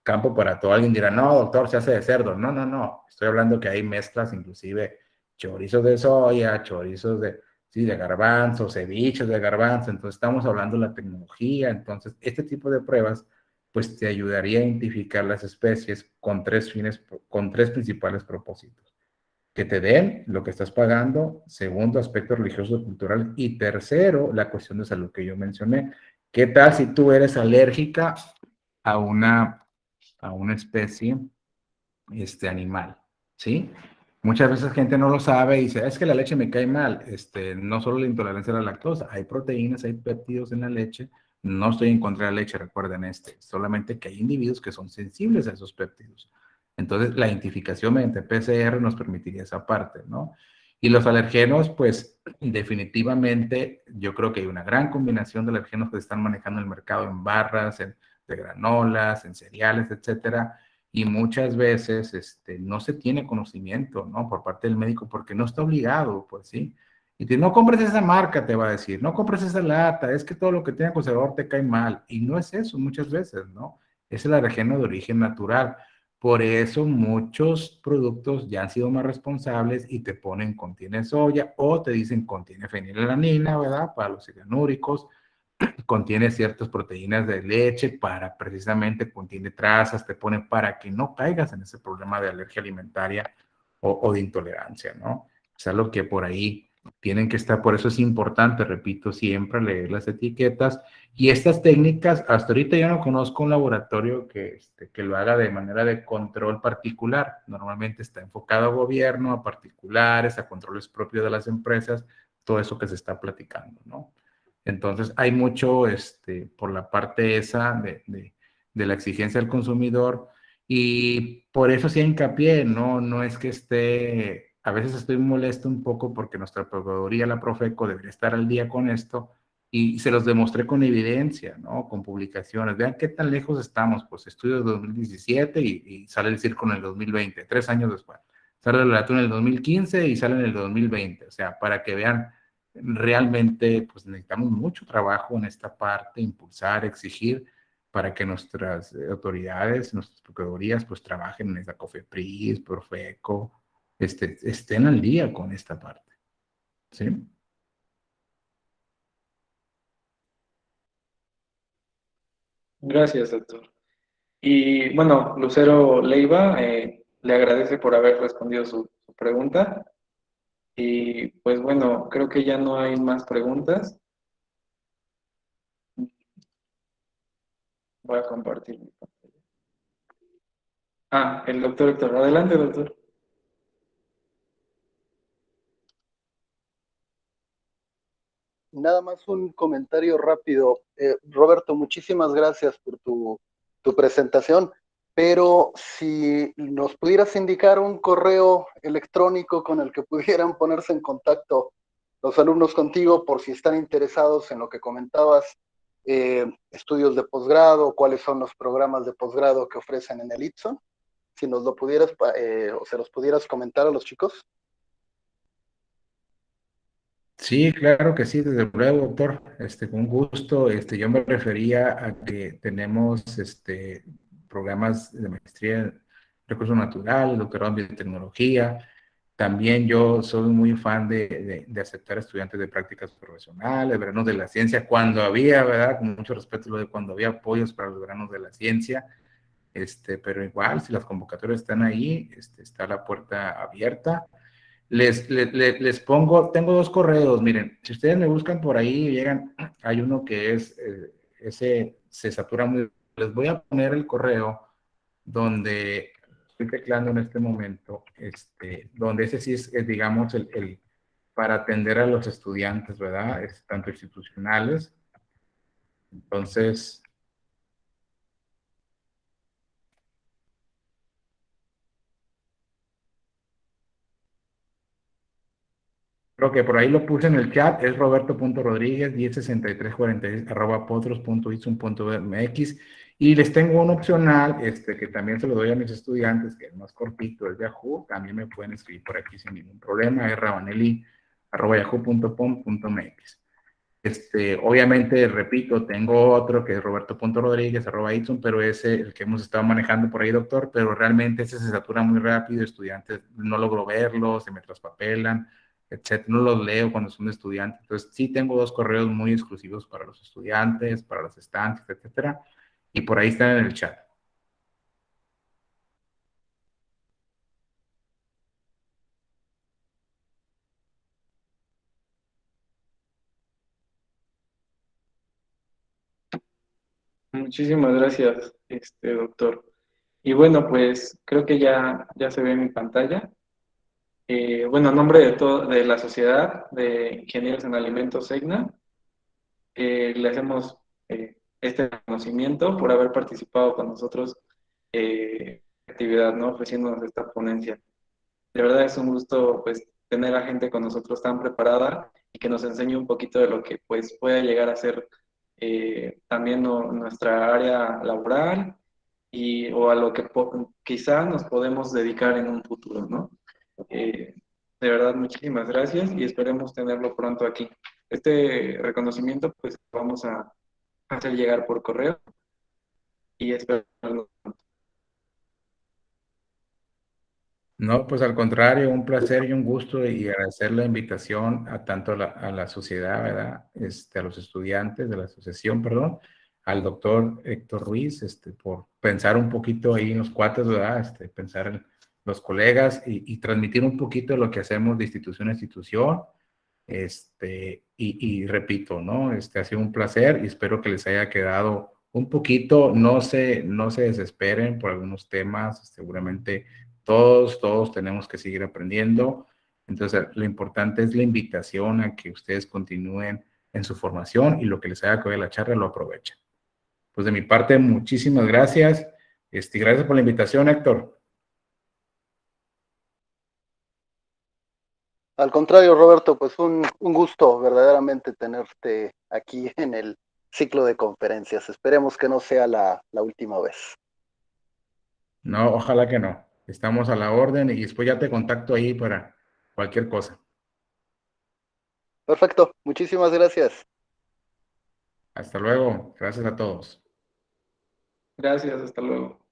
campo para todo. Alguien dirá, no, doctor, se hace de cerdo. No. Estoy hablando que hay mezclas, inclusive chorizos de soya, chorizos de ¿sí? De garbanzo, ceviches de garbanzo. Entonces estamos hablando de la tecnología. Entonces este tipo de pruebas pues te ayudaría a identificar las especies con tres fines, con tres principales propósitos. Que te den lo que estás pagando, segundo, aspecto religioso cultural, y tercero, la cuestión de salud que yo mencioné. ¿Qué tal si tú eres alérgica a una especie animal? ¿Sí? Muchas veces gente no lo sabe y dice, es que la leche me cae mal. No solo la intolerancia a la lactosa, hay proteínas, hay péptidos en la leche. No estoy en contra de la leche, recuerden solamente que hay individuos que son sensibles a esos péptidos. Entonces, la identificación mediante PCR nos permitiría esa parte, ¿no? Y los alergenos, pues definitivamente yo creo que hay una gran combinación de alergenos que se están manejando en el mercado en barras, de granolas, en cereales, etcétera, y muchas veces no se tiene conocimiento, ¿no? Por parte del médico porque no está obligado, pues sí. Y no compres esa marca, te va a decir, no compres esa lata, es que todo lo que tiene conservador te cae mal. Y no es eso muchas veces, ¿no? Es el alergeno de origen natural. Por eso muchos productos ya han sido más responsables y te ponen contiene soya o te dicen contiene fenilalanina, ¿verdad? Para los cianúricos, contiene ciertas proteínas de leche para precisamente contiene trazas, te ponen para que no caigas en ese problema de alergia alimentaria o de intolerancia, ¿no? Es algo que por ahí tienen que estar, por eso es importante, repito, siempre leer las etiquetas y estas técnicas, hasta ahorita yo no conozco un laboratorio que lo haga de manera de control particular, normalmente está enfocado a gobierno, a particulares, a controles propios de las empresas, todo eso que se está platicando, ¿no? Entonces, hay mucho por la parte esa de la exigencia del consumidor y por eso sí hincapié, ¿no? No es que a veces estoy molesto un poco porque nuestra Procuraduría, la Profeco, debería estar al día con esto y se los demostré con evidencia, ¿no? Con publicaciones. Vean qué tan lejos estamos, pues estudio de 2017 y sale el circo en el 2020, 3 años después. Sale el relato en el 2015 y sale en el 2020, o sea, para que vean realmente pues necesitamos mucho trabajo en esta parte, impulsar, exigir para que nuestras autoridades, nuestras procuradurías pues trabajen en esa COFEPRIS, Profeco, estén al día con esta parte. ¿Sí? Gracias, doctor. Y bueno, Lucero Leiva le agradece por haber respondido su pregunta. Y pues bueno, creo que ya no hay más preguntas. Voy a compartir mi pantalla. Ah, el doctor Héctor. Adelante, doctor. Nada más un comentario rápido. Roberto, muchísimas gracias por tu presentación, pero si nos pudieras indicar un correo electrónico con el que pudieran ponerse en contacto los alumnos contigo por si están interesados en lo que comentabas, estudios de posgrado, cuáles son los programas de posgrado que ofrecen en el ITSO, si nos lo pudieras o se los pudieras comentar a los chicos. Sí, claro que sí, desde luego, doctor. Con gusto. Yo me refería a que tenemos programas de maestría en recursos naturales, doctorado en biotecnología. También yo soy muy fan de aceptar estudiantes de prácticas profesionales, veranos de la ciencia, cuando había, ¿verdad? Con mucho respeto lo de cuando había apoyos para los veranos de la ciencia. Pero igual, si las convocatorias están ahí, está la puerta abierta. Les pongo, tengo dos correos, miren, si ustedes me buscan por ahí, llegan, hay uno que es, ese se satura muy, les voy a poner el correo donde estoy teclando en este momento, donde ese sí es, digamos, para atender a los estudiantes, ¿verdad? Tanto institucionales, entonces, creo que por ahí lo puse en el chat, es roberto.rodríguez 106346 potros.itsun.mx y les tengo un opcional que también se lo doy a mis estudiantes, que es más cortito, es Yahoo, también me pueden escribir por aquí sin ningún problema, es rabanelli@yahoo.com.mx. Obviamente, repito, tengo otro que es roberto.rodríguez@itsun, pero ese, el que hemos estado manejando por ahí, doctor, pero realmente ese se satura muy rápido, estudiantes, no logro verlo, se me traspapelan, etcétera. No los leo cuando son estudiantes. Entonces, sí tengo 2 correos muy exclusivos para los estudiantes, para las estancias, etcétera. Y por ahí están en el chat. Muchísimas gracias, doctor. Y bueno, pues creo que ya se ve en mi pantalla. Bueno, a nombre de la Sociedad de Ingenieros en Alimentos SEGNA, le hacemos este reconocimiento por haber participado con nosotros en la actividad, ¿no? Ofreciéndonos esta ponencia. De verdad es un gusto, pues, tener a gente con nosotros tan preparada y que nos enseñe un poquito de lo que, pues, puede llegar a ser también nuestra área laboral o a lo que quizá nos podemos dedicar en un futuro, ¿no? De verdad, muchísimas gracias y esperemos tenerlo pronto aquí. Este reconocimiento, pues, vamos a hacer llegar por correo y espero. No, pues al contrario, un placer y un gusto y agradecer la invitación a tanto a la sociedad, ¿verdad? A los estudiantes de la asociación, perdón, al doctor Héctor Ruiz, por pensar un poquito ahí en los cuates, ¿verdad? Pensar en los colegas y transmitir un poquito lo que hacemos de institución a institución. Y repito, ¿no? Ha sido un placer y espero que les haya quedado un poquito, no se desesperen por algunos temas, seguramente todos tenemos que seguir aprendiendo. Entonces, lo importante es la invitación a que ustedes continúen en su formación y lo que les haya quedado de la charla lo aprovechen. Pues de mi parte, muchísimas gracias. Gracias por la invitación, Héctor. Al contrario, Roberto, pues un gusto verdaderamente tenerte aquí en el ciclo de conferencias. Esperemos que no sea la última vez. No, ojalá que no. Estamos a la orden y después ya te contacto ahí para cualquier cosa. Perfecto, muchísimas gracias. Hasta luego. Gracias a todos. Gracias, hasta luego.